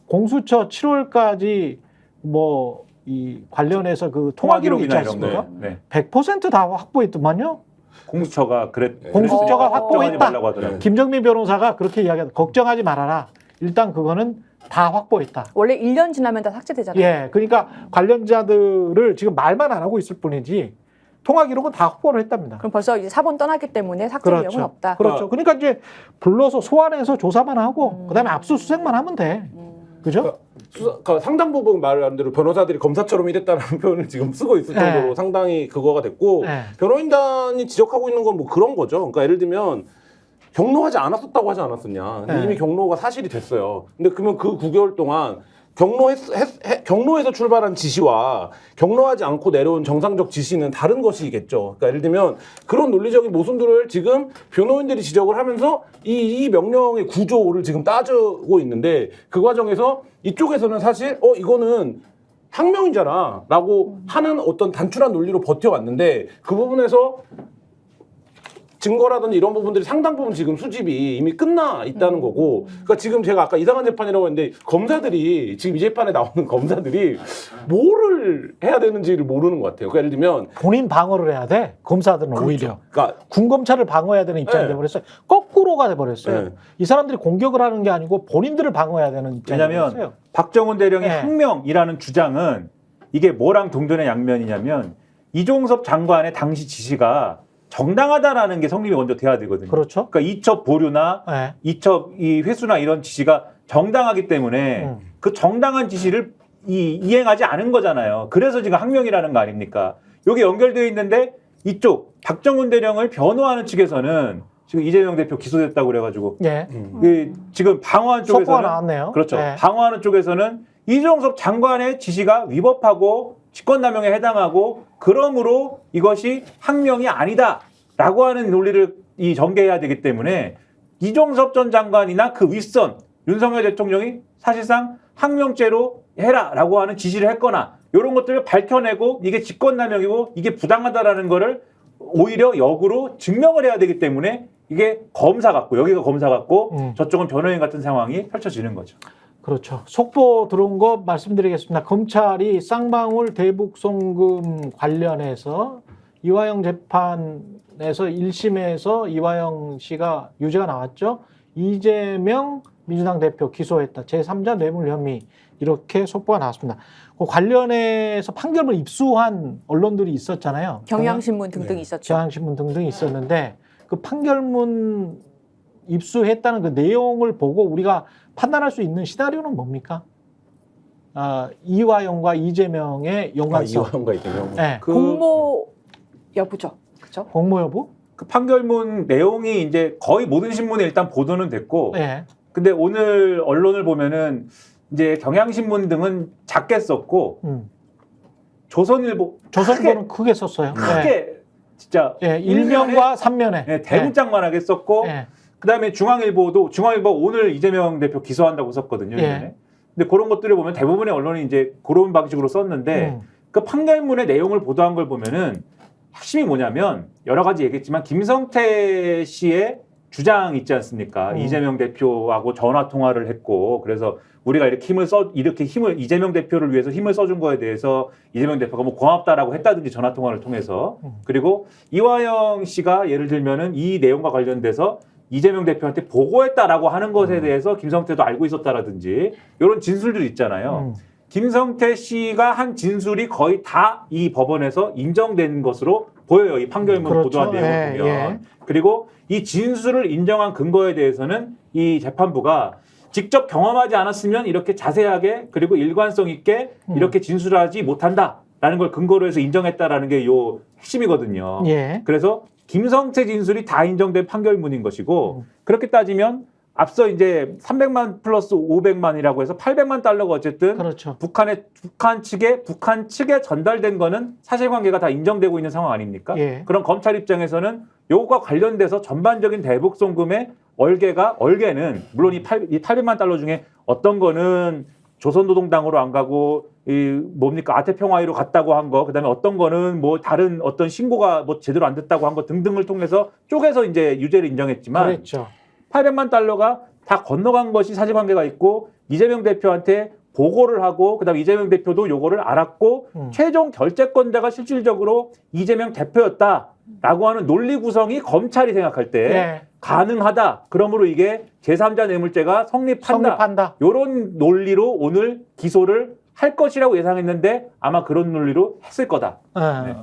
공수처 7월까지 뭐 이 관련해서 그 통화 기록 있지 않습니까? 네. 100%다 확보했더만요. 공수처가 공수처가 어. 확보했다. 말라고 하더라고요. 김정민 변호사가 그렇게 이야기하다. 걱정하지 말아라. 일단 그거는 다 확보했다. 원래 1년 지나면 다 삭제되잖아요. 예, 그러니까 관련자들을 지금 말만 안 하고 있을 뿐이지 통화 기록은 다 확보를 했답니다. 그럼 벌써 이제 사본 떠났기 때문에 삭제 위험은 없다. 그렇죠. 그러니까 이제 불러서 소환해서 조사만 하고 그다음에 압수수색만 하면 돼. 그죠? 그러니까 상당 부분 말한 대로 변호사들이 검사처럼 일했다는 표현을 지금 쓰고 있을 정도로 네. 상당히 그거가 됐고 네. 변호인단이 지적하고 있는 건 뭐 그런 거죠. 그러니까 예를 들면 경로하지 않았었다고 하지 않았었냐. 근데 네. 이미 경로가 사실이 됐어요. 근데 그러면 그 9개월 동안 경로에서 출발한 지시와 경로하지 않고 내려온 정상적 지시는 다른 것이겠죠. 그러니까 예를 들면 그런 논리적인 모순들을 지금 변호인들이 지적을 하면서 이 명령의 구조를 지금 따지고 있는데 그 과정에서 이쪽에서는 사실 이거는 항명이잖아 라고 하는 어떤 단순한 논리로 버텨왔는데 그 부분에서 증거라든지 이런 부분들이 상당 부분 지금 수집이 이미 끝나 있다는 거고, 그러니까 지금 제가 아까 이상한 재판이라고 했는데 검사들이 지금 이 재판에 나오는 검사들이 뭐를 해야 되는지를 모르는 것 같아요. 그러니까 예를 들면 본인 방어를 해야 돼. 검사들은 오히려 그러니까 군검찰을 방어해야 되는 입장이 네. 돼버렸어요. 거꾸로가 돼버렸어요. 네. 이 사람들이 공격을 하는 게 아니고 본인들을 방어해야 되는 입장이 왜냐하면 돼버렸어요. 박정훈 대령의 네. 항명이라는 주장은 이게 뭐랑 동전의 양면이냐면 이종섭 장관의 당시 지시가 정당하다라는 게 성립이 먼저 돼야 되거든요. 그렇죠. 그러니까 이첩 보류나 네. 이첩 이 회수나 이런 지시가 정당하기 때문에 그 정당한 지시를 이행하지 않은 거잖아요. 그래서 지금 항명이라는 거 아닙니까? 여기 연결되어 있는데 이쪽 박정훈 대령을 변호하는 측에서는 지금 이재명 대표 기소됐다고 그래가지고 예. 지금 방어하는 속보가 쪽에서는 나왔네요. 그렇죠. 네. 방어하는 쪽에서는 이종섭 장관의 지시가 위법하고 직권남용에 해당하고 그러므로 이것이 항명이 아니다라고 하는 논리를 전개해야 되기 때문에 이종섭 전 장관이나 그 윗선 윤석열 대통령이 사실상 항명죄로 해라라고 하는 지시를 했거나 이런 것들을 밝혀내고 이게 직권남용이고 이게 부당하다라는 거를 오히려 역으로 증명을 해야 되기 때문에 이게 검사 같고 여기가 검사 같고 저쪽은 변호인 같은 상황이 펼쳐지는 거죠. 그렇죠. 속보 들어온 거 말씀드리겠습니다. 검찰이 쌍방울 대북 송금 관련해서 이화영 재판에서 1심에서 이화영 씨가 유죄가 나왔죠. 이재명 민주당 대표 기소했다. 제3자 뇌물 혐의 이렇게 속보가 나왔습니다. 그 관련해서 판결을 입수한 언론들이 있었잖아요. 경향신문 등등 있었죠. 경향신문 등등이 있었는데 그 판결문 입수했다는 그 내용을 보고 우리가 판단할 수 있는 시나리오는 뭡니까? 이화영과 이재명의 연관성. 이화영과 이재명. 네. 공모 여부죠. 그렇죠? 공모 여부? 그 판결문 내용이 이제 거의 모든 신문에 일단 보도는 됐고, 네. 근데 오늘 언론을 보면은 이제 경향신문 등은 작게 썼고, 조선일보 조선일보는 크게 썼어요. 크게 네. 진짜 네. 일면과 삼면에. 네, 대문짝만하게 썼고, 네. 그다음에 중앙일보 오늘 이재명 대표 기소한다고 썼거든요. 예. 이번에. 근데 그런 것들을 보면 대부분의 언론이 이제 그런 방식으로 썼는데 그 판결문의 내용을 보도한 걸 보면은 핵심이 뭐냐면 여러 가지 얘기했지만 김성태 씨의 주장 있지 않습니까? 이재명 대표하고 전화 통화를 했고 그래서 우리가 이렇게 힘을 이재명 대표를 위해서 힘을 써준 거에 대해서 이재명 대표가 뭐 고맙다라고 했다든지 전화 통화를 통해서 그리고 이화영 씨가 예를 들면은 이 내용과 관련돼서 이재명 대표한테 보고했다라고 하는 것에 대해서 김성태도 알고 있었다라든지 이런 진술들이 있잖아요. 김성태 씨가 한 진술이 거의 다 이 법원에서 인정된 것으로 보여요. 이 판결문 그렇죠. 보도한 내용을 보면. 그리고 이 진술을 인정한 근거에 대해서는 이 재판부가 직접 경험하지 않았으면 이렇게 자세하게 그리고 일관성 있게 이렇게 진술하지 못한다라는 걸 근거로 해서 인정했다라는 게 요 핵심이거든요. 예. 그래서 김성태 진술이 다 인정된 판결문인 것이고 그렇게 따지면 앞서 이제 300만 플러스 500만이라고 해서 800만 달러가 어쨌든 그렇죠. 북한 측에 전달된 거는 사실관계가 다 인정되고 있는 상황 아닙니까? 예. 그럼 검찰 입장에서는 요거와 관련돼서 전반적인 대북 송금의 얼개는 물론 이 800만 달러 중에 어떤 거는 조선노동당으로 안 가고 아태평화위로 갔다고 한 거, 그다음에 어떤 거는 뭐 다른 어떤 신고가 뭐 제대로 안 됐다고 한 거 등등을 통해서 쪼개서 이제 유죄를 인정했지만 그랬죠. 800만 달러가 다 건너간 것이 사실관계가 있고 이재명 대표한테 보고를 하고 그다음에 이재명 대표도 요거를 알았고 최종 결재권자가 실질적으로 이재명 대표였다라고 하는 논리 구성이 검찰이 생각할 때 예. 가능하다. 그러므로 이게 제3자 뇌물죄가 성립한다. 요런 논리로 오늘 기소를 할 것이라고 예상했는데 아마 그런 논리로 했을 거다. 네.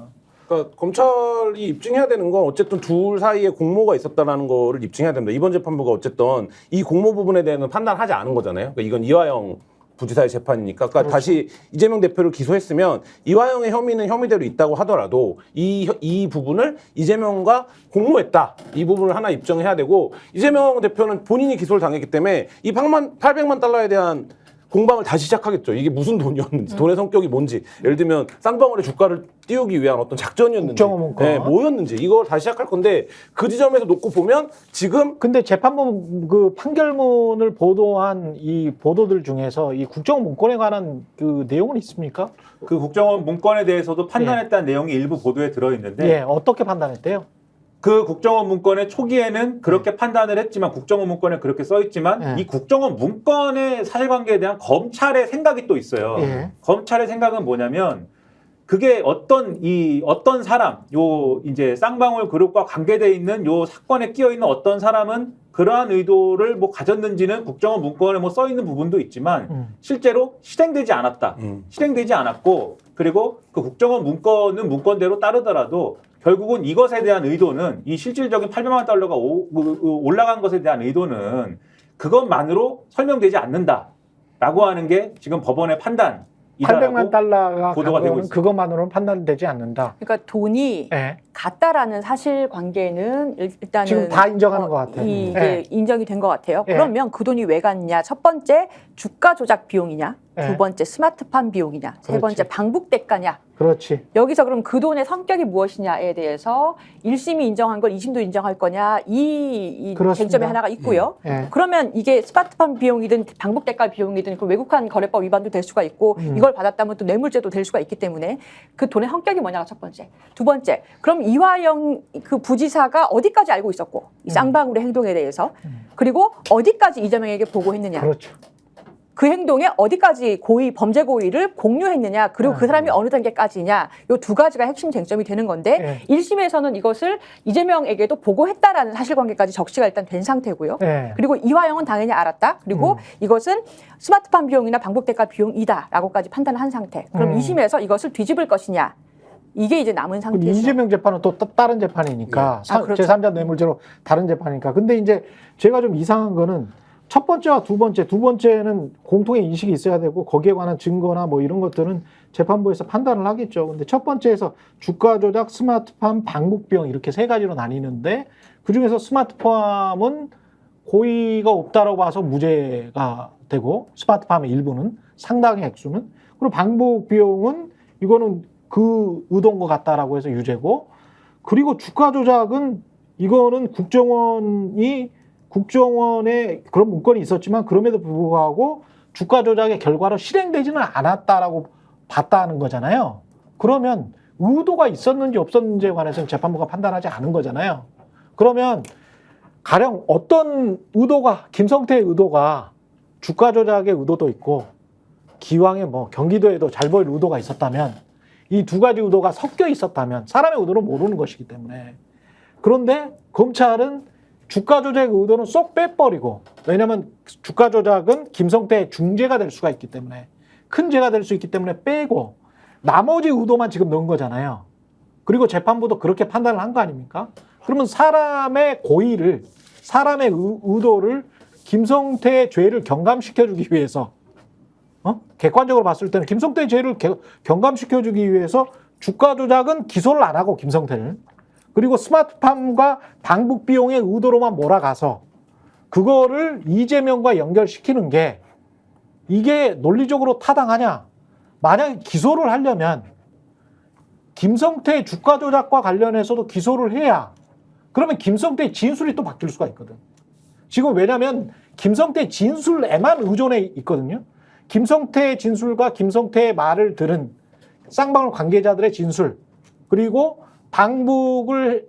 그러니까 검찰이 입증해야 되는 건 어쨌든 둘 사이에 공모가 있었다라는 거를 입증해야 됩니다. 이번 재판부가 어쨌든 이 공모 부분에 대해서는 판단하지 않은 거잖아요. 그러니까 이건 이화영 부지사의 재판이니까. 그러니까 그렇죠. 다시 이재명 대표를 기소했으면 이화영의 혐의는 혐의대로 있다고 하더라도 이 부분을 이재명과 공모했다. 이 부분을 하나 입증해야 되고 이재명 대표는 본인이 기소를 당했기 때문에 이 800만 달러에 대한 공방을 다시 시작하겠죠. 이게 무슨 돈이었는지, 돈의 성격이 뭔지, 예를 들면 쌍방울의 주가를 띄우기 위한 어떤 작전이었는지, 국정원 문건. 네, 뭐였는지 이걸 다시 시작할 건데 그 지점에서 놓고 보면 지금 근데 재판부 그 판결문을 보도한 이 보도들 중에서 이 국정원 문건에 관한 그 내용은 있습니까? 그 국정원 문건에 대해서도 판단했다는 내용이 일부 보도에 들어있는데 예, 어떻게 판단했대요? 그 국정원 문건의 초기에는 그렇게 판단을 했지만 국정원 문건에 그렇게 써있지만 이 국정원 문건의 사실관계에 대한 검찰의 생각이 또 있어요. 예. 검찰의 생각은 뭐냐면 그게 어떤 사람, 이제 쌍방울 그룹과 관계되어 있는 요 사건에 끼어 있는 어떤 사람은 그러한 의도를 뭐 가졌는지는 국정원 문건에 뭐 써 있는 부분도 있지만 실제로 실행되지 않았다. 실행되지 않았고 그리고 그 국정원 문건은 문건대로 따르더라도 결국은 이것에 대한 의도는 이 실질적인 800만 달러가 올라간 것에 대한 의도는 그것만으로 설명되지 않는다라고 하는 게 지금 법원의 판단. 800만 달러가 보도가 되고 있습니다. 그것만으로는 판단되지 않는다. 그러니까 돈이 예. 같다라는 사실관계는 일단은 지금 다 인정하는 것 같아요. 이게 예. 인정이 된 것 같아요. 예. 그러면 그 돈이 왜 갔냐? 첫 번째 주가 조작 비용이냐? 예. 두 번째 스마트팜 비용이냐? 세 번째 그렇지. 방북 대가냐? 그렇지. 여기서 그럼 그 돈의 성격이 무엇이냐에 대해서 1심이 인정한 걸 2심도 인정할 거냐? 이 그렇습니다. 쟁점이 하나가 있고요. 예. 그러면 이게 스마트팜 비용이든 방북 대가 비용이든 그 외국환 거래법 위반도 될 수가 있고 이걸 받았다면 또 뇌물죄도 될 수가 있기 때문에 그 돈의 성격이 뭐냐가 첫 번째. 두 번째, 그럼 이화영 그 부지사가 어디까지 알고 있었고 이 쌍방울의 행동에 대해서 그리고 어디까지 이재명에게 보고했느냐. 그렇죠. 그 행동에 어디까지 범죄 고의를 공유했느냐, 그리고 그 사람이 어느 단계까지냐, 요 두 가지가 핵심 쟁점이 되는 건데, 1심에서는 이것을 이재명에게도 보고했다라는 사실관계까지 적시가 일단 된 상태고요. 그리고 이화영은 당연히 알았다. 그리고 이것은 스마트팜 비용이나 방북 대가 비용이다라고까지 판단을 한 상태. 그럼 2심에서 이것을 뒤집을 것이냐. 이게 이제 남은 그럼 상태죠. 이재명 재판은 또 다른 재판이니까 그렇죠. 제3자 뇌물죄로 다른 재판이니까. 근데 이제 제가 좀 이상한 거는 첫 번째와 두 번째는 공통의 인식이 있어야 되고 거기에 관한 증거나 뭐 이런 것들은 재판부에서 판단을 하겠죠. 근데 첫 번째에서 주가 조작, 스마트팜, 방북 비용 이렇게 세 가지로 나뉘는데 그중에서 스마트팜은 고의가 없다라고 봐서 무죄가 되고 스마트팜의 일부는 상당의 액수는 그리고 방북 비용은 이거는 그 의도인 것 같다라고 해서 유죄고 그리고 주가 조작은 이거는 국정원에 그런 문건이 있었지만 그럼에도 불구하고 주가 조작의 결과로 실행되지는 않았다라고 봤다는 거잖아요. 그러면 의도가 있었는지 없었는지에 관해서는 재판부가 판단하지 않은 거잖아요. 그러면 가령 어떤 의도가 김성태의 의도가 주가 조작의 의도도 있고 기왕에 뭐 경기도에도 잘 보일 의도가 있었다면 이 두 가지 의도가 섞여 있었다면 사람의 의도는 모르는 것이기 때문에 그런데 검찰은 주가 조작의 의도는 쏙 빼버리고 왜냐하면 주가 조작은 김성태의 중죄가 될 수가 있기 때문에 큰 죄가 될 수 있기 때문에 빼고 나머지 의도만 지금 넣은 거잖아요. 그리고 재판부도 그렇게 판단을 한 거 아닙니까? 그러면 사람의 고의를 사람의 의도를 김성태의 죄를 경감시켜주기 위해서 객관적으로 봤을 때는 김성태의 죄를 경감시켜주기 위해서 주가 조작은 기소를 안 하고 김성태를 그리고 스마트팜과 방북 비용의 의도로만 몰아가서 그거를 이재명과 연결시키는 게 이게 논리적으로 타당하냐? 만약에 기소를 하려면 김성태 주가 조작과 관련해서도 기소를 해야 그러면 김성태의 진술이 또 바뀔 수가 있거든. 지금 왜냐하면 김성태의 진술에만 의존해 있거든요. 김성태의 진술과 김성태의 말을 들은 쌍방울 관계자들의 진술 그리고 방북을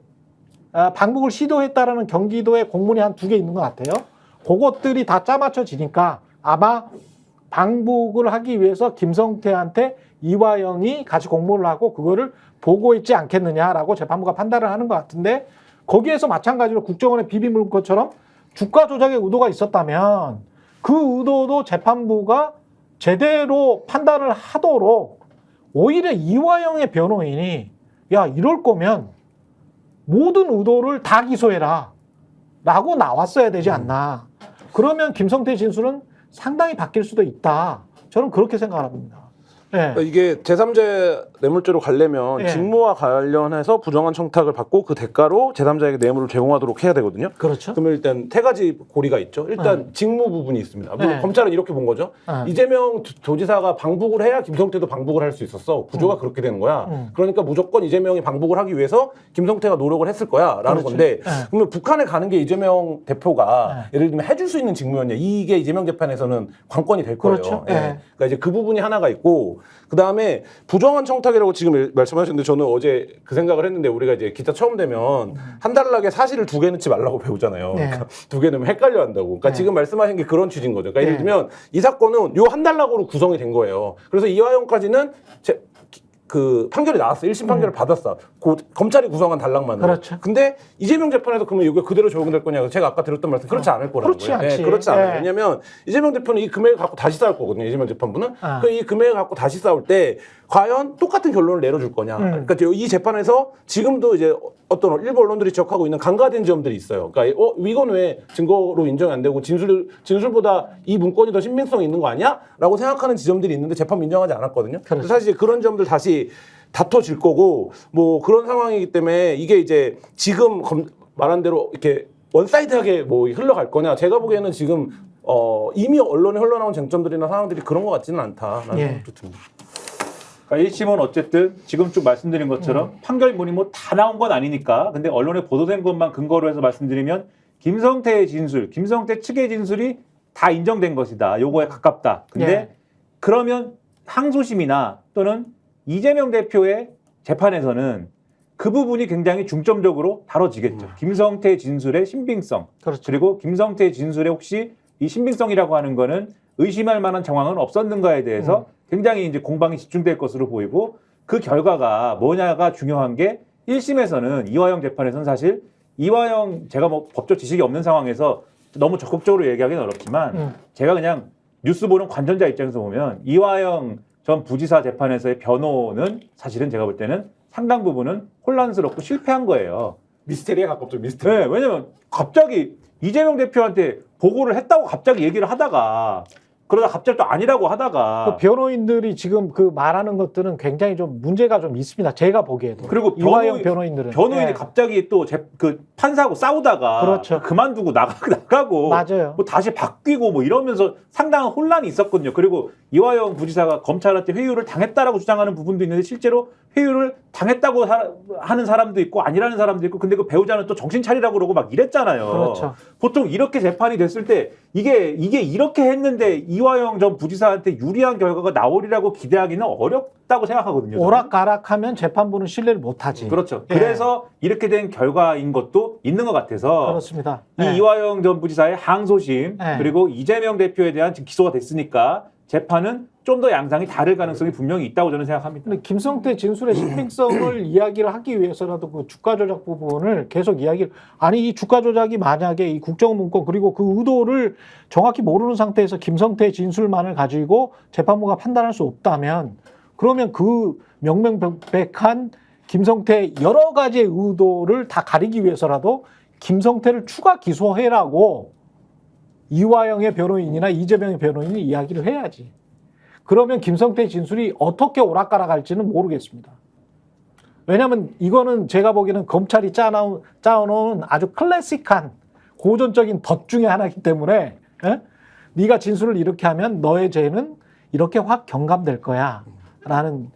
시도했다라는 경기도의 공문이 한 2개 있는 것 같아요. 그것들이 다 짜맞춰지니까 아마 방북을 하기 위해서 김성태한테 이화영이 같이 공모를 하고 그거를 보고했지 않겠느냐라고 재판부가 판단을 하는 것 같은데 거기에서 마찬가지로 국정원의 비비물건처럼 주가 조작의 의도가 있었다면 그 의도도 재판부가 제대로 판단을 하도록 오히려 이화영의 변호인이 야 이럴 거면 모든 의도를 다 기소해라 라고 나왔어야 되지 않나. 그러면 김성태 진술은 상당히 바뀔 수도 있다. 저는 그렇게 생각합니다. 네. 이게 제3자 뇌물죄로 가려면 예. 직무와 관련해서 부정한 청탁을 받고 그 대가로 제3자에게 뇌물을 제공하도록 해야 되거든요. 그렇죠. 그러면 일단 3가지 고리가 있죠. 일단 직무 부분이 있습니다. 물론 네. 검찰은 이렇게 본 거죠. 이재명 도지사가 방북을 해야 김성태도 방북을 할 수 있었어. 구조가 그렇게 되는 거야. 그러니까 무조건 이재명이 방북을 하기 위해서 김성태가 노력을 했을 거야 라는 그렇죠. 건데 네. 그러면 북한에 가는 게 이재명 대표가 예를 들면 해줄 수 있는 직무였냐. 이게 이재명 재판에서는 관건이 될 거예요. 그렇죠. 예. 네. 그러니까 이제 그 부분이 하나가 있고 그다음에 부정한 청탁이라고 지금 말씀하셨는데 저는 어제 그 생각을 했는데 우리가 이제 기타 처음 되면 한 달락에 사실을 2개 넣지 말라고 배우잖아요. 네. 그러니까 2개 넣으면 헷갈려 한다고. 그러니까 네. 지금 말씀하신 게 그런 취지인 거죠. 그러니까 네. 예를 들면 이 사건은 요 한 달락으로 구성이 된 거예요. 그래서 이화영까지는 그 판결이 나왔어. 1심 판결을 받았어. 검찰이 구성한 단락만으로. 그렇죠. 근데 이재명 재판에서 그러면 이게 그대로 적용될 거냐고 제가 아까 들었던 말씀 그렇지 않을 거라는 그렇지 거예요. 않지. 그렇지 않아요. 네. 왜냐하면 이재명 대표는 이 금액을 갖고 다시 싸울 거거든요. 이재명 재판부는. 아. 이 금액을 갖고 다시 싸울 때 과연 똑같은 결론을 내려줄 거냐. 그러니까 이 재판에서 지금도 이제 어떤 일부 언론들이 지적하고 있는 간과된 점들이 있어요. 그러니까 이건 왜 증거로 인정이 안 되고 진술보다 이 문건이 더 신빙성이 있는 거 아니야? 라고 생각하는 지점들이 있는데 재판부 인정하지 않았거든요. 그래서 사실 그런 점들 다시 다퉈질 거고 뭐 그런 상황이기 때문에 이게 이제 지금 말한 대로 이렇게 원사이드하게 뭐 흘러갈 거냐. 제가 보기에는 지금 이미 언론에 흘러나온 쟁점들이나 상황들이 그런 것 같지는 않다라는 예. 생각도 듭니다. 그러니까 1심은 어쨌든 지금 쭉 말씀드린 것처럼 판결문이 뭐 다 나온 건 아니니까 근데 언론에 보도된 것만 근거로 해서 말씀드리면 김성태의 진술, 김성태 측의 진술이 다 인정된 것이다. 요거에 가깝다. 근데 예. 그러면 항소심이나 또는 이재명 대표의 재판에서는 그 부분이 굉장히 중점적으로 다뤄지겠죠. 김성태 진술의 신빙성. 그렇죠. 그리고 김성태 진술에 혹시 이 신빙성이라고 하는 거는 의심할 만한 정황은 없었는가에 대해서 굉장히 이제 공방이 집중될 것으로 보이고 그 결과가 뭐냐가 중요한 게 1심에서는 이화영 재판에서는 사실 이화영 제가 뭐 법적 지식이 없는 상황에서 너무 적극적으로 얘기하기는 어렵지만 제가 그냥 뉴스 보는 관전자 입장에서 보면 이화영 전 부지사 재판에서의 변호는 사실은 제가 볼 때는 상당 부분은 혼란스럽고 실패한 거예요. 미스테리에 가깝죠. 미스테리. 네, 왜냐면 갑자기 이재명 대표한테 보고를 했다고 갑자기 얘기를 하다가 그러다 갑자기 또 아니라고 하다가 그 변호인들이 지금 그 말하는 것들은 굉장히 좀 문제가 좀 있습니다. 제가 보기에도. 그리고 이화영 변호인들은. 변호인이 예. 갑자기 또 그 판사하고 싸우다가 그렇죠. 그만두고 나가고 맞아요. 뭐 다시 바뀌고 뭐 이러면서 상당한 혼란이 있었거든요. 그리고 이화영 부지사가 검찰한테 회유를 당했다라고 주장하는 부분도 있는데 실제로 회유를 당했다고 하는 사람도 있고 아니라는 사람도 있고 근데 그 배우자는 또 정신 차리라고 그러고 막 이랬잖아요. 그렇죠. 보통 이렇게 재판이 됐을 때 이게 이렇게 했는데 이화영 전 부지사한테 유리한 결과가 나오리라고 기대하기는 어렵다고 생각하거든요. 저는. 오락가락하면 재판부는 신뢰를 못하지. 그렇죠. 예. 그래서 이렇게 된 결과인 것도 있는 것 같아서 그렇습니다. 이 예. 이화영 전 부지사의 항소심 예. 그리고 이재명 대표에 대한 지금 기소가 됐으니까 재판은 좀 더 양상이 다를 가능성이 분명히 있다고 저는 생각합니다. 근데 김성태 진술의 신빙성을 이야기를 하기 위해서라도 그 주가 조작 부분을 계속 이야기를 아니 이 주가 조작이 만약에 이 국정문건 그리고 그 의도를 정확히 모르는 상태에서 김성태 진술만을 가지고 재판부가 판단할 수 없다면 그러면 그 명명백백한 김성태 여러 가지의 의도를 다 가리기 위해서라도 김성태를 추가 기소해라고 이화영의 변호인이나 이재명의 변호인이 이야기를 해야지. 그러면 김성태 진술이 어떻게 오락가락할지는 모르겠습니다. 왜냐하면 이거는 제가 보기에는 검찰이 짜놓은 아주 클래식한 고전적인 덫 중에 하나이기 때문에 에? 네가 진술을 이렇게 하면 너의 죄는 이렇게 확 경감될 거야 라는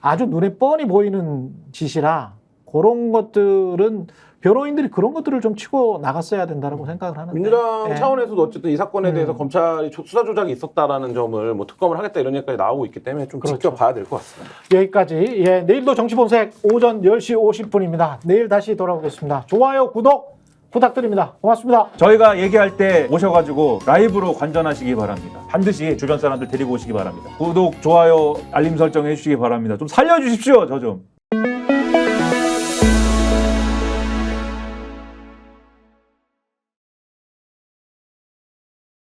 아주 눈에 뻔히 보이는 짓이라 그런 것들은 변호인들이 그런 것들을 좀 치고 나갔어야 된다고 생각을 하는데 민주당 예. 차원에서도 어쨌든 이 사건에 대해서 검찰이 수사 조작이 있었다라는 점을 뭐 특검을 하겠다 이런 얘기까지 나오고 있기 때문에 좀 그렇죠. 지켜봐야 될 것 같습니다. 여기까지. 예, 내일도 정치본색 오전 10시 50분입니다. 내일 다시 돌아오겠습니다. 좋아요, 구독 부탁드립니다. 고맙습니다. 저희가 얘기할 때 오셔가지고 라이브로 관전하시기 바랍니다. 반드시 주변 사람들 데리고 오시기 바랍니다. 구독, 좋아요, 알림 설정 해주시기 바랍니다. 좀 살려주십시오, 저 좀.